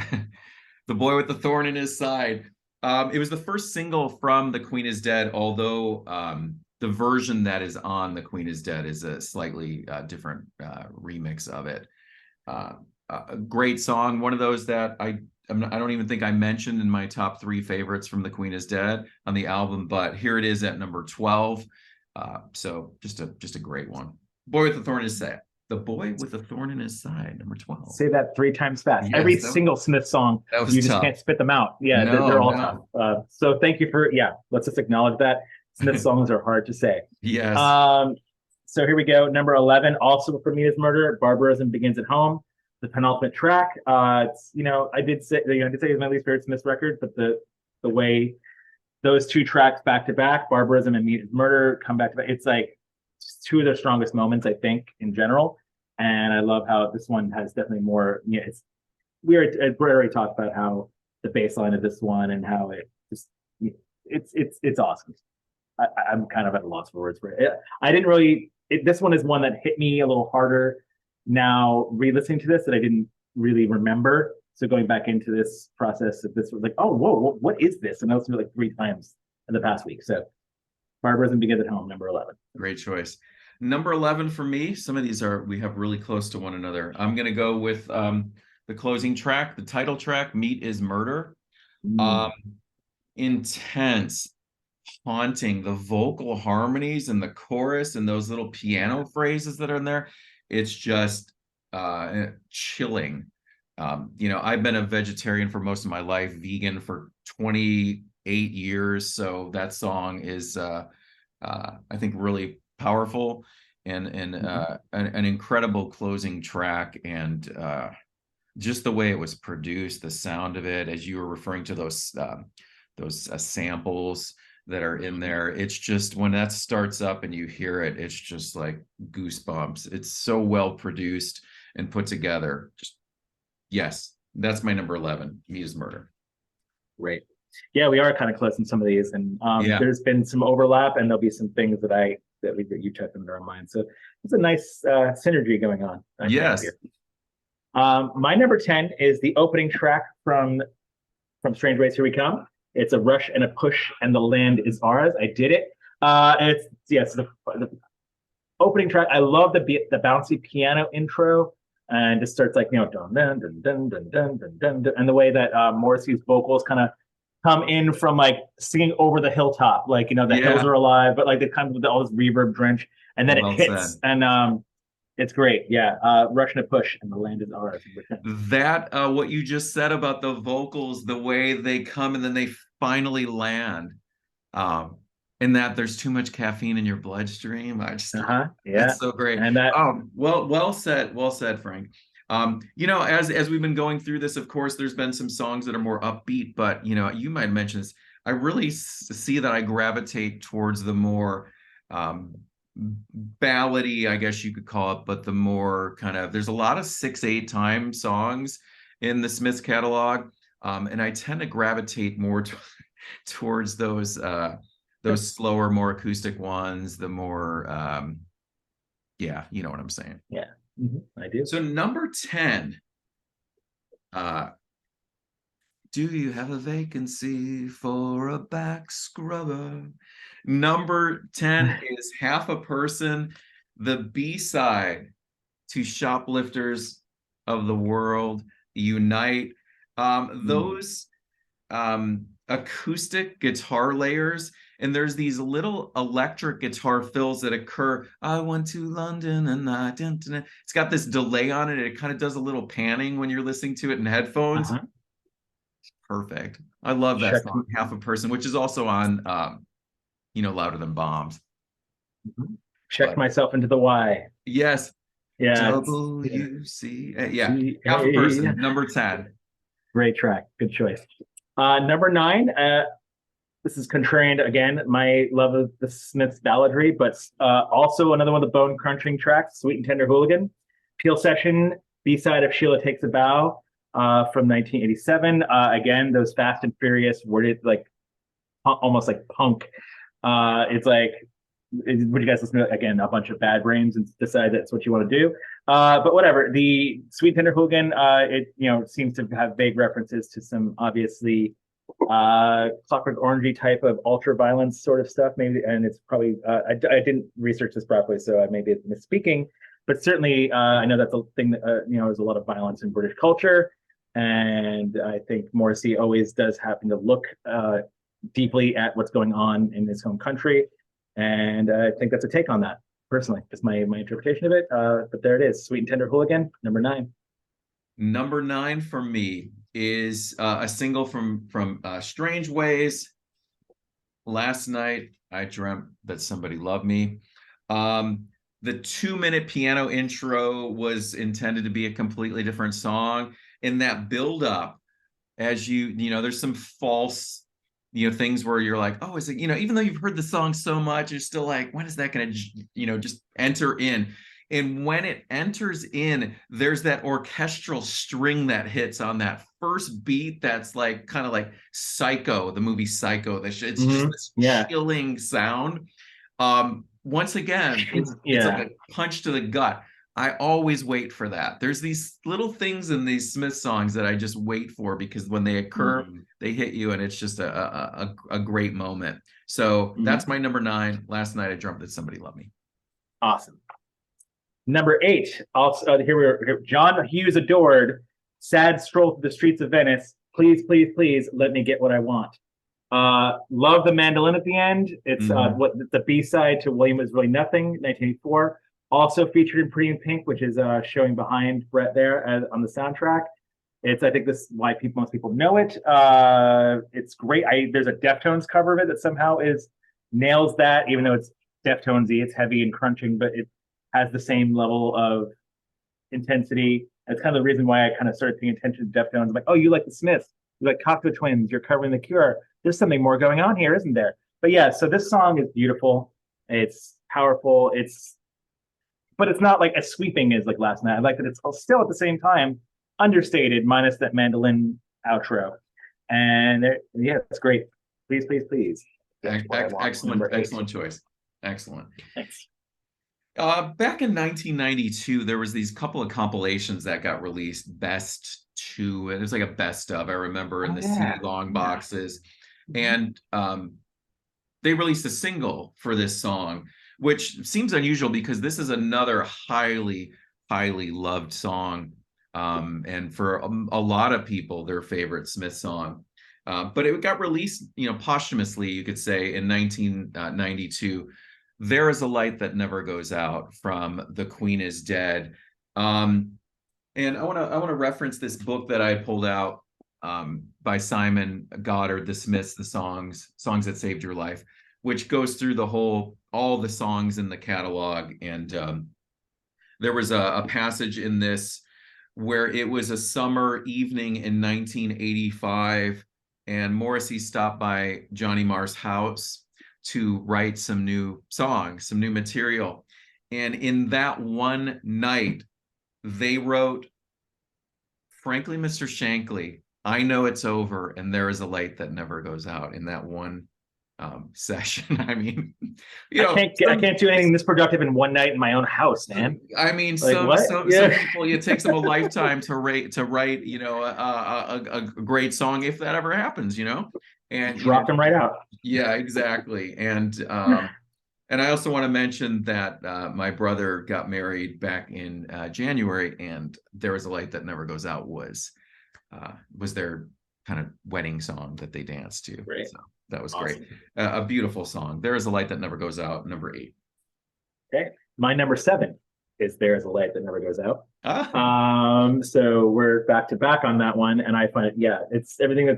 The Boy with the Thorn in His Side. It was the first single from The Queen is Dead, although the version that is on The Queen is Dead is a slightly different remix of it. A great song. One of those that I don't even think I mentioned in my top 3 favorites from The Queen is Dead on the album, but here it is at number 12. So just a great one. Boy with the Thorn in His Side. The Boy with a Thorn in His Side, number 12. Say that 3 times fast. Yes, Every single Smith song, that was you just tough. can't spit them out. Yeah, No, they're all no. tough. So thank you for, let's just acknowledge that. Smith songs are hard to say. Yes. So here we go. Number 11, also for Me is Murder. Barbarism Begins at Home, the penultimate track. It's, I did say it's my least favorite Smith record, but the way those 2 tracks back to back, Barbarism and Me is Murder, come back to back, it's like 2 of their strongest moments, I think, in general. And I love how this one has definitely more. We already talked about how the bass line of this one and how it just it's awesome. I'm kind of at a loss for words for it. I didn't really. This one is one that hit me a little harder now re-listening to this that I didn't really remember. So going back into this process of this was like, oh, whoa, what is this? And I listened to it like 3 times in the past week. So Barbarism Begins at Home, number 11. Great choice. Number 11 for me, some of these we have really close to one another. I'm going to go with the closing track, the title track, Meat is Murder. Intense, haunting, the vocal harmonies and the chorus and those little piano phrases that are in there. It's just chilling. I've been a vegetarian for most of my life, vegan for 28 years. So that song is, I think, really powerful and an incredible closing track, and just the way it was produced, the sound of it, as you were referring to those samples that are in there. It's just, when that starts up and you hear it, it's just like goosebumps. It's so well produced and put together. Yes, that's my number 11, Me is Murder. Great. Yeah, we are kind of close in some of these, and there's been some overlap, and there'll be some things that you checked into our mind. So it's a nice synergy going on. Yes. My number 10 is the opening track from Strange Ways, Here We Come. It's a rush and a push, and the land is ours. I did it. It's the opening track. I love the bouncy piano intro, and it starts like dun dun dun dun dun dun dun dun, and the way that Morrissey's vocals kind of come in from like singing over the hilltop, like the hills are alive, but like they come with all this reverb drench, and then it hits, and it's great. Rush and a push, and the land is ours. That what you just said about the vocals, the way they come and then they finally land, and that there's too much caffeine in your bloodstream. That's so great. And that well said, Frank. As we've been going through this, of course, there's been some songs that are more upbeat, but you might mention this. I really see that I gravitate towards the more ballady, I guess you could call it, but the more kind of, there's a lot of 6/8 time songs in the Smiths catalog, and I tend to gravitate more towards those slower, more acoustic ones, the more you know what I'm saying. I do. So number 10, do you have a vacancy for a back scrubber? Number 10 is Half a Person, the B-side to Shoplifters of the World Unite. Those acoustic guitar layers, and there's these little electric guitar fills that occur. I went to London and it's got this delay on it. It kind of does a little panning when you're listening to it in headphones. Perfect. I love that song, Half a Person, which is also on Louder Than Bombs. Checked myself into the Y. Yes. WC. Half a Person, number 10. Great track. Good choice. Number 9, this is contrarian again, my love of the Smiths balladry, but also another one of the bone crunching tracks, Sweet and Tender Hooligan. Peel Session, B-side of Sheila Takes a Bow from 1987. Again, those fast and furious, worded like almost like punk. It's like, would you guys listen to, again, a bunch of Bad Brains and decide that's what you want to do? But whatever. The Sweet Tender Hooligan, it seems to have vague references to some obviously Clockwork Orangey type of ultra violence sort of stuff, maybe. And it's probably I didn't research this properly, so I may be misspeaking. But certainly, I know that's a thing that there's a lot of violence in British culture. And I think Morrissey always does happen to look deeply at what's going on in his home country. And I think that's a take on that, personally. That's my interpretation of it. But there it is. Sweet and Tender Hooligan, number 9. Number 9 for me is a single from Strange Ways. Last night, I dreamt that somebody loved me. The 2-minute piano intro was intended to be a completely different song. In that build up, as there's some false, things where you're like, oh, is it, even though you've heard the song so much, you're still like, when is that going to, just enter in? And when it enters in, there's that orchestral string that hits on that first beat that's like kind of like Psycho, the movie Psycho. It's just this chilling sound. Once again, it's like a punch to the gut. I always wait for that. There's these little things in these Smith songs that I just wait for, because when they occur, they hit you, and it's just a great moment. So that's my number 9. Last night I dreamt that somebody loved me. Awesome. Number 8, also here John Hughes adored, Sad Stroll Through the Streets of Venice. Please, please, please let me get what I want. Love the mandolin at the end. It's the B-side to William Is Really Nothing, 1984. Also featured in Pretty in Pink, which is showing behind Brett there on the soundtrack. I think this is why most people know it. It's great. There's a Deftones cover of it that somehow nails that, even though it's Deftonesy, it's heavy and crunching, but it has the same level of intensity. That's kind of the reason why I kind of started paying attention to Deftones. I'm like, oh, you like the Smiths, you like Cocteau Twins, you're covering The Cure. There's something more going on here, isn't there? But yeah, so this song is beautiful. It's powerful. But it's not like as sweeping as like Last Night. I like that it's still at the same time understated, minus that mandolin outro. And it's great. Please, please, please. Excellent choice. Excellent. Thanks. Back in 1992, there was these couple of compilations that got released. Best 2, and it was like a best of. I remember in the CD long boxes, and they released a single for this song, which seems unusual because this is another highly, highly loved song, and for a lot of people, their favorite Smith song. But it got released, posthumously, you could say, in 1992. There Is a Light That Never Goes Out from The Queen Is Dead. And I want to reference this book that I pulled out by Simon Goddard, The Smiths, the Songs That Saved Your Life, which goes through all the songs in the catalog. And there was a passage in this where it was a summer evening in 1985, and Morrissey stopped by Johnny Marr's house to write some new songs, some new material. And in that one night, they wrote, Frankly, Mr. Shankly, I Know It's Over, and There Is a Light That Never Goes Out, in that one session. I mean, I can't do anything this productive in one night in my own house, man. I mean, some people, it takes them a lifetime to write, a great song, if that ever happens, and dropped them right out. Yeah, exactly. And I also want to mention that my brother got married back in January, and There Is a Light That Never Goes Out was their kind of wedding song that they danced to. Great. So that was awesome. Great. A beautiful song. There Is a Light That Never Goes Out, number 8. Okay. My number 7 is There Is a Light That Never Goes Out. So we're back to back on that one. And I find it's everything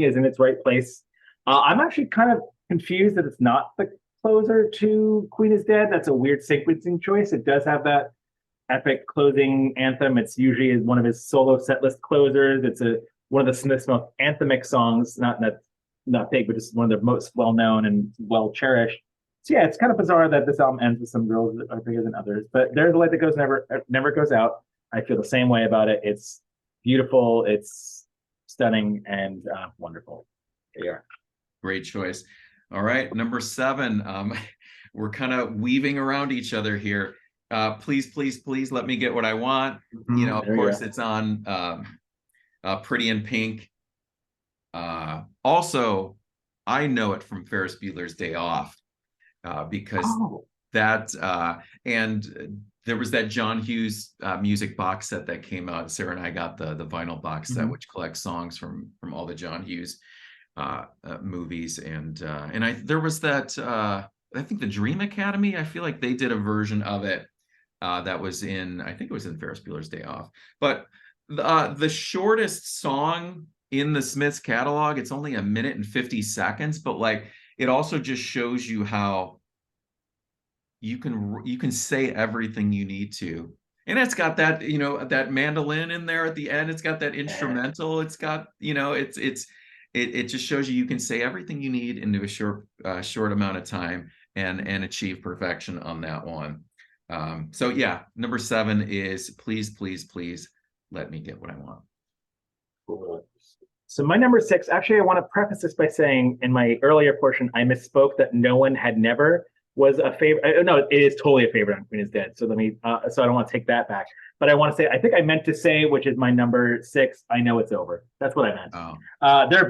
is in its right place. I'm actually kind of confused that it's not the closer to Queen Is Dead. That's a weird sequencing choice. It does have that epic closing anthem. It's usually one of his solo set list closers. It's one of the Smiths' most anthemic songs, not big, but just one of the most well-known and well-cherished. So yeah, it's kind of bizarre that this album ends with some girls that are bigger than others, but There's a Light That never goes out. I feel the same way about it. It's beautiful, it's stunning, and wonderful. There you are. Great choice. All right, number 7. We're kind of weaving around each other here. Please, please, please let me get what I want. Of course, it's on Pretty in Pink. Also, I know it from Ferris Bueller's Day Off, because and there was that John Hughes music box set that came out. Sarah and I got the vinyl box set, which collects songs from all the John Hughes movies, and there was that I think the Dream Academy. I feel like they did a version of it that was in, I think it was in Ferris Bueller's Day Off. But the shortest song in the Smiths catalog, it's only 1 minute and 50 seconds, but like it also just shows you how you can say everything you need to. And it's got that, you know, that mandolin in there at the end. It's got that instrumental. It's got, you know, it just shows you can say everything you need into a short amount of time and achieve perfection on that one. So yeah, number 7 is Please, Please, Please Let Me Get What I Want. Cool. So my number 6, actually, I want to preface this by saying in my earlier portion, I misspoke that No One Had Never was a favorite. No, it is totally a favorite on Queen is Dead. So let me, so I don't want to take that back. But I want to say, I think I meant to say, which is my number 6, I Know It's Over. That's what I meant. Oh. They're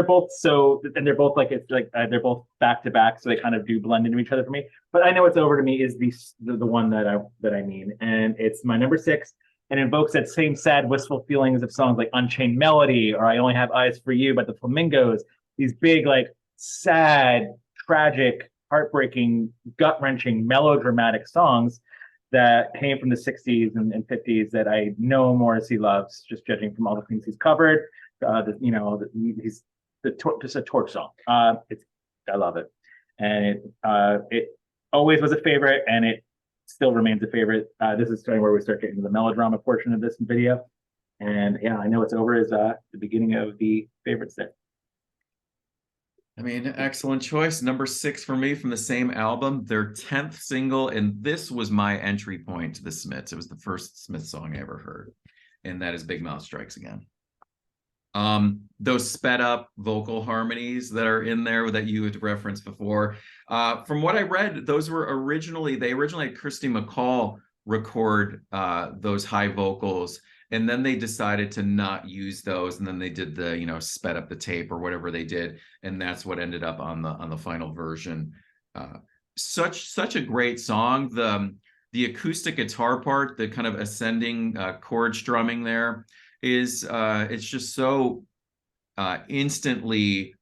both so, and they're both like, it's like, they're both back to back. So they kind of do blend into each other for me. But I Know It's Over to me is the one that I mean. And it's my number 6. And invokes that same sad, wistful feelings of songs like Unchained Melody or I Only Have Eyes for You by the Flamingos. These big, like, sad, tragic, heartbreaking, gut-wrenching, melodramatic songs that came from the 60s and 50s that I know Morrissey loves, just judging from all the things he's covered. He's just a torch song. I love it. And it always was a favorite, and it still remains a favorite. This is starting where we start getting to the melodrama portion of this video. And yeah, I Know It's Over is the beginning of the favorites there. I mean, excellent choice. Number 6 for me from the same album, their 10th single. And this was my entry point to the Smiths. It was the first Smiths song I ever heard. And that is Big Mouth Strikes Again. Those sped up vocal harmonies that are in there that you had referenced before. From what I read, they originally had Christy McCall record those high vocals, and then they decided to not use those, and then they did the, you know, sped up the tape or whatever they did, and that's what ended up on the final version. Such a great song. The acoustic guitar part, the kind of ascending chord strumming there is it's just so instantly.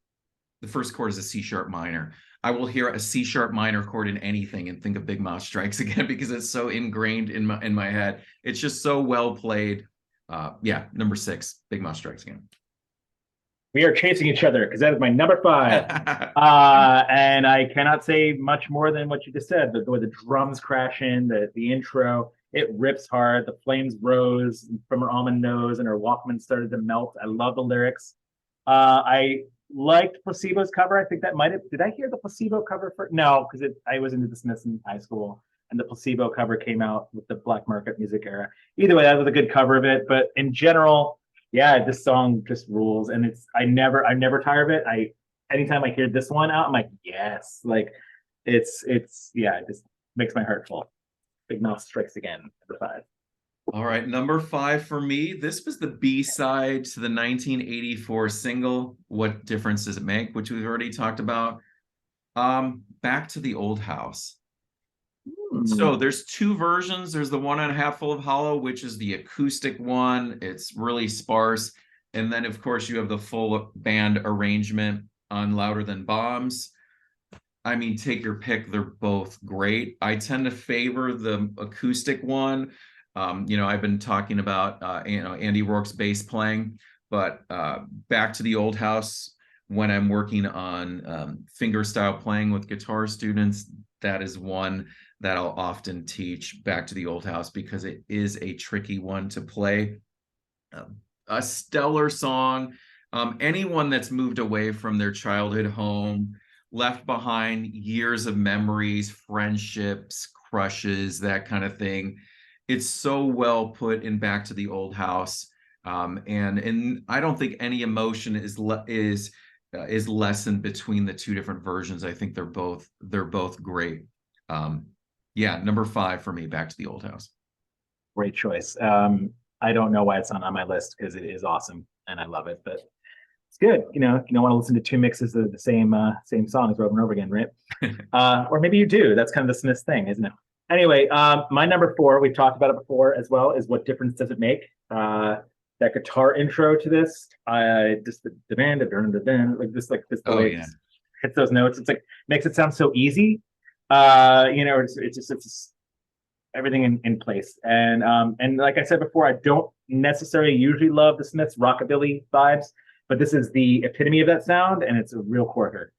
The first chord is a C sharp minor. I will hear a C sharp minor chord in anything and think of Big Mouth Strikes Again because it's so ingrained in my head. It's just so well played. Yeah, number 6, Big Mouth Strikes Again. We are chasing each other because that is my number 5. And I cannot say much more than what you just said. The way the drums crash in, the intro, it rips hard. The flames rose from her almond nose and her Walkman started to melt. I love the lyrics. I liked Placebo's cover. I think that did I hear the Placebo cover for? No, because I was into the Smiths in high school, and the Placebo cover came out with the Black Market music era. Either way, that was a good cover of it. But in general, yeah, this song just rules, and I'm never tired of it. Anytime I hear this one out, I'm like, yes, like it's yeah, it just makes my heart full. Big Mouth Strikes Again, number 5. All right, number 5 for me. This was the B-side to the 1984 single, What Difference Does It Make, which we've already talked about. Back to the Old House. So there's 2 versions. There's the one on Half Full of Hollow, which is the acoustic one. It's really sparse. And then, of course, you have the full band arrangement on Louder Than Bombs. I mean, take your pick. They're both great. I tend to favor the acoustic one. I've been talking about, Andy Rourke's bass playing, but Back to the Old House, when I'm working on fingerstyle playing with guitar students, that is one that I'll often teach, Back to the Old House, because it is a tricky one to play. A stellar song. Anyone that's moved away from their childhood home, left behind years of memories, friendships, crushes, that kind of thing. It's so well put in Back to the Old House. And I don't think any emotion is lessened between the 2 different versions. I think they're both great. Yeah, number 5 for me, Back to the Old House. Great choice. I don't know why it's not on my list because it is awesome and I love it, but it's good. You don't want to listen to 2 mixes of the same songs over and over again, right? Or maybe you do. That's kind of the Smiths thing, isn't it? Anyway, my number four, we've talked about it before as well, is What Difference Does It Make? That guitar intro to this, just the band, like this the Oh way it yeah. just hits those notes. It's like makes it sound so easy. It's just everything in place. And like I said before, I don't necessarily usually love the Smiths rockabilly vibes, but this is the epitome of that sound, and it's a real corker.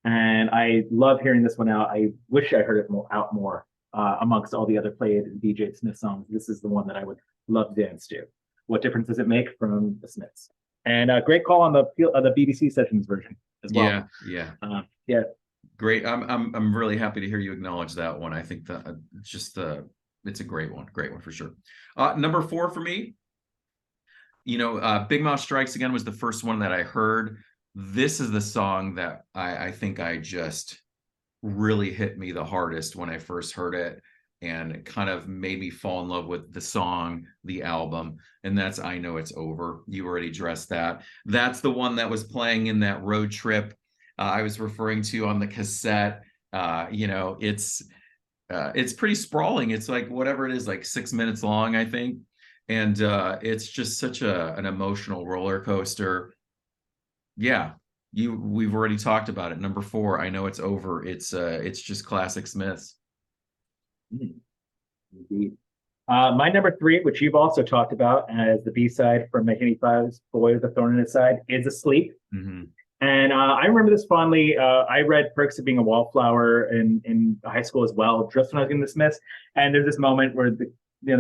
And I love hearing this one out. I wish I heard it out more amongst all the other played DJ Smith songs. This is the one that I would love to dance to. What difference does it make from the Smiths? And great call on the BBC Sessions version as well. Yeah, yeah. Yeah. Great. I'm really happy to hear you acknowledge that one. I think that it's a great one for sure. Number four for me, Big Mouth Strikes Again was the first one that I heard. This is the song that I think I just really hit me the hardest when I first heard it, and it kind of made me fall in love with the song, the album, and that's I Know It's Over. You already addressed that. That's the one that was playing in that road trip I was referring to on the cassette. It's pretty sprawling. It's like whatever it is, like 6 minutes long, I think. And it's just such an emotional roller coaster. Yeah, we've already talked about it. Number four, I Know It's Over. It's just classic Smiths. Indeed. My number three, which you've also talked about as the B-side from 1985's Boy with a Thorn in His Side, is Asleep. Mm-hmm. And I remember this fondly. I read Perks of Being a Wallflower in high school as well, just when I was getting the Smiths. And there's this moment where the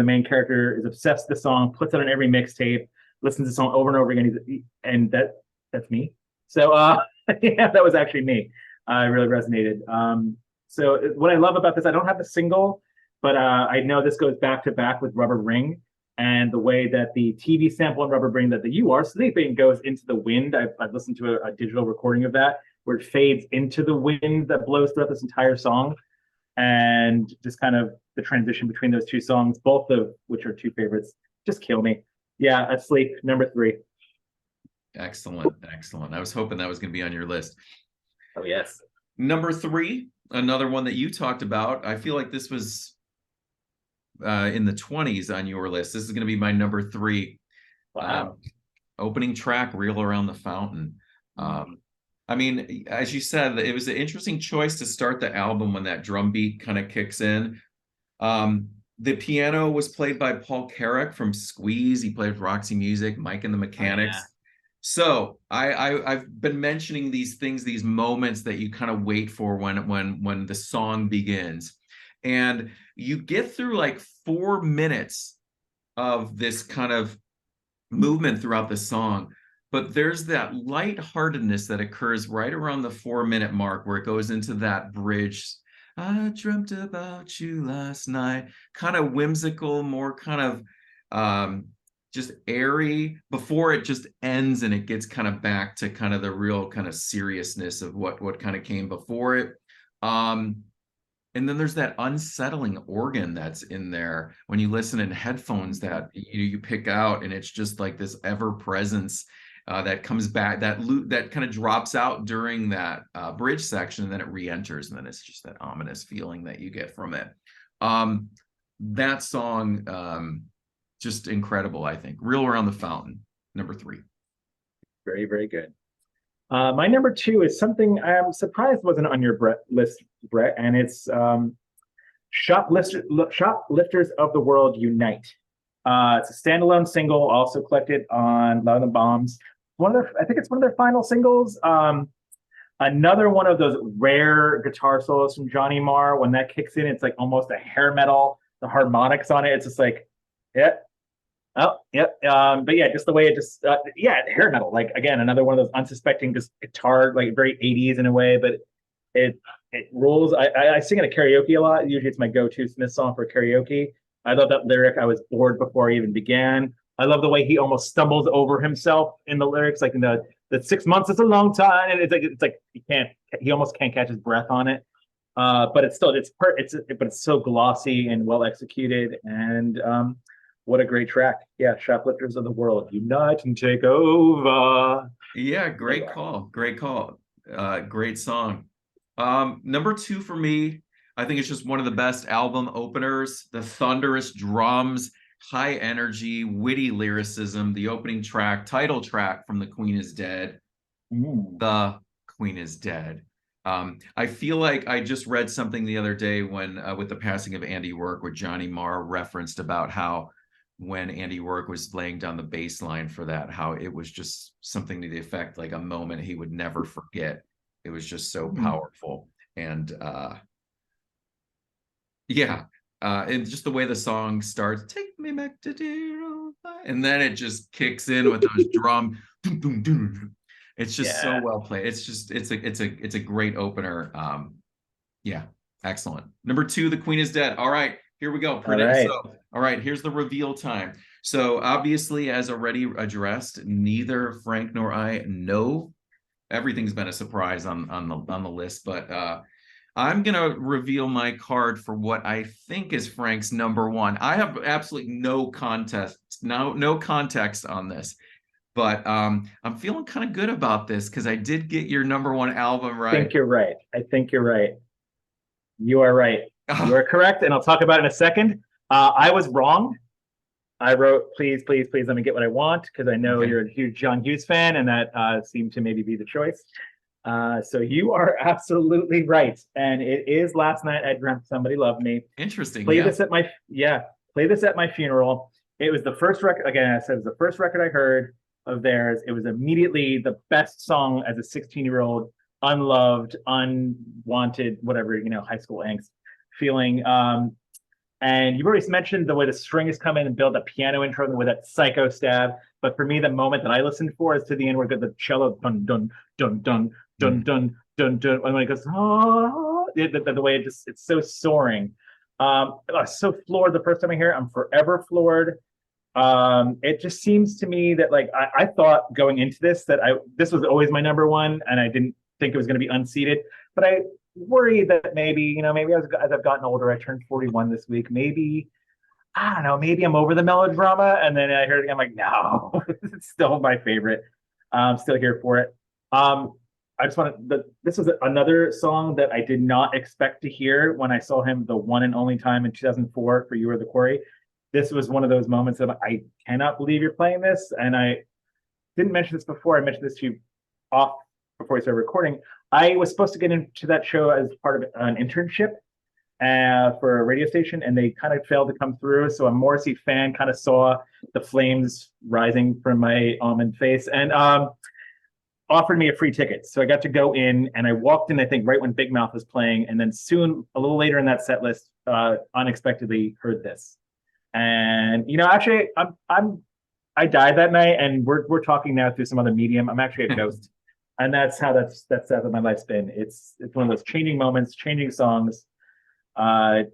main character is obsessed with the song, puts it on every mixtape, listens to the song over and over again, and that's me. So yeah, that was actually me. It really resonated. So what I love about this, I don't have the single, but I know this goes back to back with Rubber Ring, and the way that the TV sample in Rubber Ring that the You Are Sleeping goes into the wind. I've listened to a digital recording of that where it fades into the wind that blows throughout this entire song, and just kind of the transition between those two songs, both of which are two favorites, just kill me. Yeah, Asleep, number three. Excellent. I was hoping that was going to be on your list. Oh yes. Number three, another one that you talked about. I feel like this was in the 20s on your list. This is going to be my number three. Wow. Opening track, Reel Around the Fountain. I mean, as you said, it was an interesting choice to start the album when that drum beat kind of kicks in. The piano was played by Paul Carrack from Squeeze. He played with Roxy Music, Mike and the Mechanics. Oh, yeah. So I've been mentioning these things, these moments that you kind of wait for when the song begins, and you get through like 4 minutes of this kind of movement throughout the song, but there's that lightheartedness that occurs right around the 4-minute mark where it goes into that bridge. I dreamt about you last night, kind of whimsical, more kind of just airy, before it just ends and it gets kind of back to kind of the real kind of seriousness of what kind of came before it. And then there's that unsettling organ that's in there when you listen in headphones that you pick out, and it's just like this ever presence that comes back, that kind of drops out during that bridge section, and then it re-enters, and then it's just that ominous feeling that you get from it. That song, just incredible, I think. Reel Around the Fountain, number three. Very, very good. My number two is something I'm surprised wasn't on your list, Brett, and it's Shoplifters of the World Unite. It's a standalone single, also collected on Love and Bombs. I think it's one of their final singles. Another one of those rare guitar solos from Johnny Marr. When that kicks in, it's like almost a hair metal. The harmonics on it, it's just like, yeah. Oh, yep. But yeah, just the way it just, hair metal. Like, again, another one of those unsuspecting, just guitar, like very 80s in a way, but it rules. I sing it at karaoke a lot. Usually it's my go-to Smith song for karaoke. I love that lyric. I was bored before I even began. I love the way he almost stumbles over himself in the lyrics, like in the 6 months is a long time. And it's like he almost can't catch his breath on it. But it's so glossy and well executed. And, what a great track. Yeah, Shoplifters of the World, unite and take over. Yeah, great call. Great song. Number two for me, I think it's just one of the best album openers. The thunderous drums, high energy, witty lyricism, the opening track, title track from The Queen is Dead. The Queen is Dead. I feel like I just read something the other day when, with the passing of Andy Rourke, where Johnny Marr referenced about how when Andy Rourke was laying down the bass line for that, how it was just something to the effect like a moment he would never forget. It was just so powerful. And yeah, and just the way the song starts, take me back to dear old life, and then it just kicks in with those drum. It's just so well played. It's just it's a great opener. Yeah, excellent. Number 2, The Queen is Dead. All right, here we go. All right, here's the reveal time. So obviously, as already addressed, neither Frank nor I know. Everything's been a surprise on the list, but I'm gonna reveal my card for what I think is Frank's number 1. I have absolutely no context on this, but I'm feeling kind of good about this because I did get your number 1 album right. I think you're right. You are right. You are correct, and I'll talk about it in a second. I was wrong. I wrote, please, please, please let me get what I want, because I know you're a huge John Hughes fan, and that seemed to maybe be the choice. So you are absolutely right. And it is Last Night I Dreamt Somebody Loved Me. Interesting. Play this at my funeral. It was the first record, again, I said it was the first record I heard of theirs. It was immediately the best song as a 16-year-old, unloved, unwanted, whatever, high school angst feeling. And you've already mentioned the way the strings come in and build a piano intro with that psycho stab. But for me, the moment that I listened for is to the end where the cello dun dun dun dun dun dun dun dun, and when it goes, the way it's so soaring. I was so floored the first time I hear it. I'm forever floored. It just seems to me that I thought going into this that this was always my number 1, and I didn't think it was going to be unseated. But I worry that maybe as I've gotten older, I turned 41 this week. Maybe, I don't know, maybe I'm over the melodrama. And then I heard it again, I'm like, no, it's still my favorite. I'm still here for it. I just this was another song that I did not expect to hear when I saw him the one and only time in 2004 for You Are the Quarry. This was one of those moments of, I cannot believe you're playing this. And I didn't mention this before. I mentioned this to you off before we started recording. I was supposed to get into that show as part of an internship for a radio station, and they kind of failed to come through. So a Morrissey fan kind of saw the flames rising from my almond face and offered me a free ticket. So I got to go in, and I walked in, I think, right when Big Mouth was playing. And then soon, a little later in that set list, unexpectedly heard this. And, actually, I died that night, and we're talking now through some other medium. I'm actually a ghost. And that's how my life's been. It's one of those changing moments, changing songs. At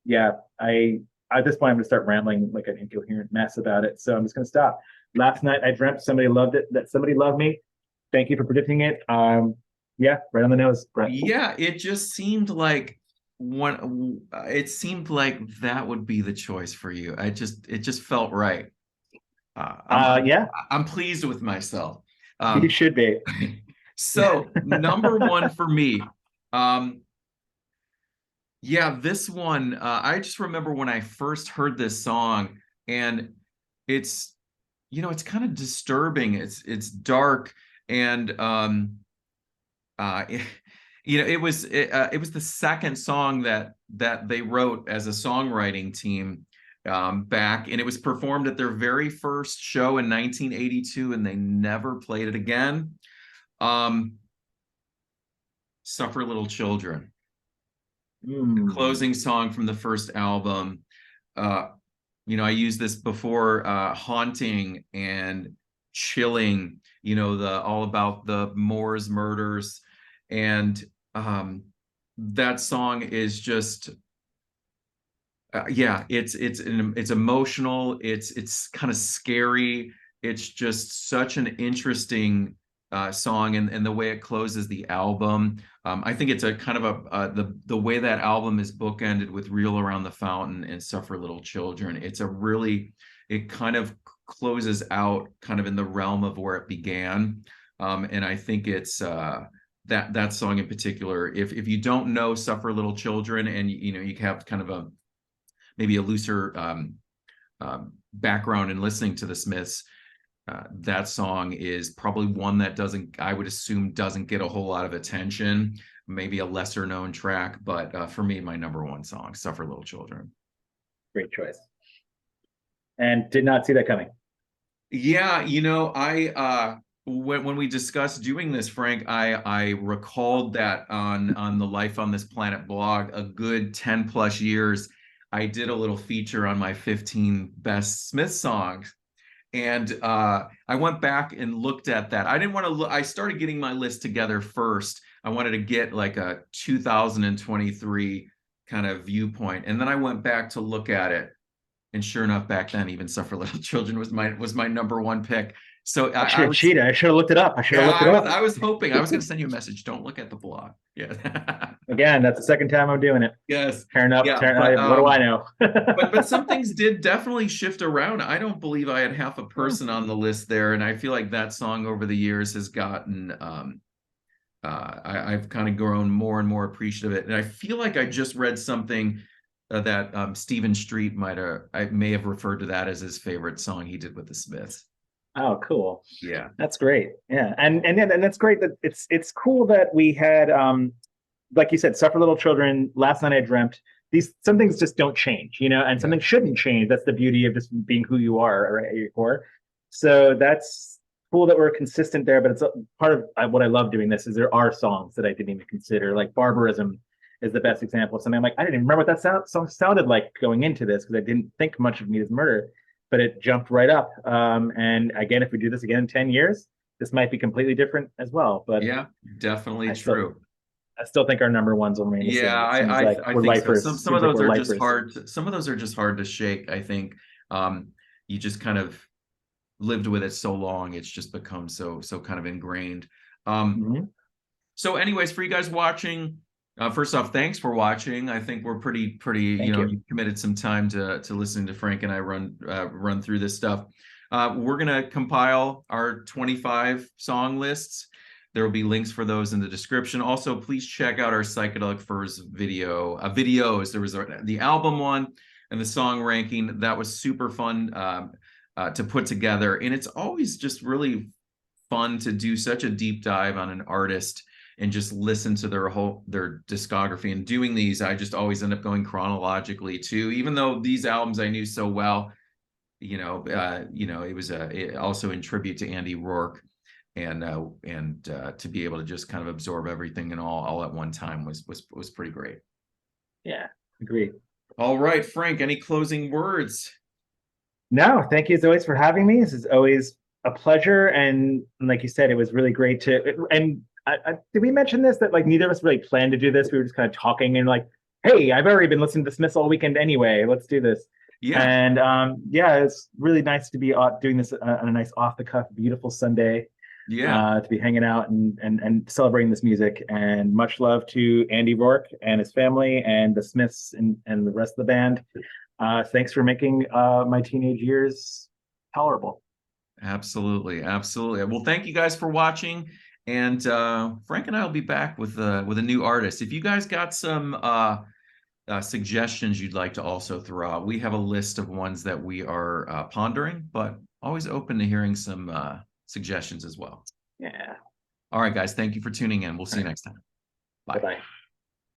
this point, I'm gonna start rambling like an incoherent mess about it. So I'm just gonna stop. Last Night I Dreamt Somebody Loved It, that Somebody Loved Me. Thank you for predicting it. Right on the nose, Brett. Yeah, it just seemed like that would be the choice for you. It just felt right. I'm pleased with myself. You should be. So number 1 for me. This one, I just remember when I first heard this song, and it's kind of disturbing. It's dark, and it was the second song that they wrote as a songwriting team back, and it was performed at their very first show in 1982, and they never played it again. Suffer Little Children, the closing song from the first album. I used this before, haunting and chilling, all about the Moors murders. And that song is just, it's emotional. It's kind of scary. It's just such an interesting song, and the way it closes the album. I think it's a kind of the way that album is bookended with Reel Around the Fountain and Suffer Little Children. It kind of closes out kind of in the realm of where it began. And I think it's that song in particular. If you don't know "Suffer Little Children" and you know you have kind of a maybe a looser background in listening to the Smiths, that song is probably one that doesn't, I would assume, doesn't get a whole lot of attention. Maybe a lesser known track, but for me, my number one song, "Suffer Little Children." Great choice. And did not see that coming. Yeah, you know, I when we discussed doing this, Frank, I recalled that on the Life on This Planet blog, a good 10 plus years, I did a little feature on my 15 best Smith songs. And I went back and looked at that. I didn't want to look, I started getting my list together first. I wanted to get like a 2023 kind of viewpoint. And then I went back to look at it. And sure enough, back then, even "Suffer Little Children" was my number one pick. So I should have cheated. I should have looked it up. I was hoping. I was going to send you a message. Don't look at the blog. Yeah. Again, that's the second time I'm doing it. Yes. Tearing up. What do I know? but some things did definitely shift around. I don't believe I had half a person on the list there, and I feel like that song over the years has gotten. I've kind of grown more and more appreciative of it, and I feel like I just read something that Stephen Street I may have referred to that as his favorite song he did with the Smiths. Oh, cool. Yeah, that's great. Yeah, and that's great that it's cool that we had like you said, "Suffer Little Children," "Last Night I Dreamt." Some things just don't change, you know, and something shouldn't change. That's the beauty of just being who you are, right, at your core. So that's cool that we're consistent there. But it's part of what I love doing this is there are songs that I didn't even consider, like "Barbarism" is the best example of something. I'm like, I didn't even remember what that song sounded like going into this because I didn't think much of "Meat Is Murder," but it jumped right up. And again, if we do this again in 10 years, this might be completely different as well. But yeah, definitely true. I still think our number ones will remain the same. Yeah, I think lifers. Some of those are just hard. Some of those are just hard to shake. I think you just kind of lived with it so long, it's just become so kind of ingrained. So anyways, for you guys watching, first off, thanks for watching. I think we're pretty you committed some time to listening to Frank and I run through this stuff. We're gonna compile our 25 song lists. There will be links for those in the description. Also, please check out our Psychedelic Furs videos. There was the album one and the song ranking. That was super fun to put together, and it's always just really fun to do such a deep dive on an artist and just listen to their discography. And doing these, I just always end up going chronologically too. Even though these albums I knew so well, it was also in tribute to Andy Rourke, and to be able to just kind of absorb everything and all at one time was pretty great. Yeah, agreed. All right, Frank, any closing words? No, thank you as always for having me. This is always a pleasure, and like you said, it was really great to. And did we mention this, that like neither of us really planned to do this? We were just kind of talking and like, hey, I've already been listening to the Smiths all weekend anyway. Let's do this. Yeah. And it's really nice to be doing this on a nice off the cuff, beautiful Sunday. Yeah. To be hanging out and celebrating this music. And much love to Andy Rourke and his family and the Smiths and the rest of the band. Thanks for making my teenage years tolerable. Absolutely. Well, thank you guys for watching. And Frank and I will be back with a new artist. If you guys got some suggestions you'd like to also throw out, we have a list of ones that we are pondering, but always open to hearing some suggestions as well. Yeah. All right, guys. Thank you for tuning in. We'll see you next time. Bye. Bye-bye.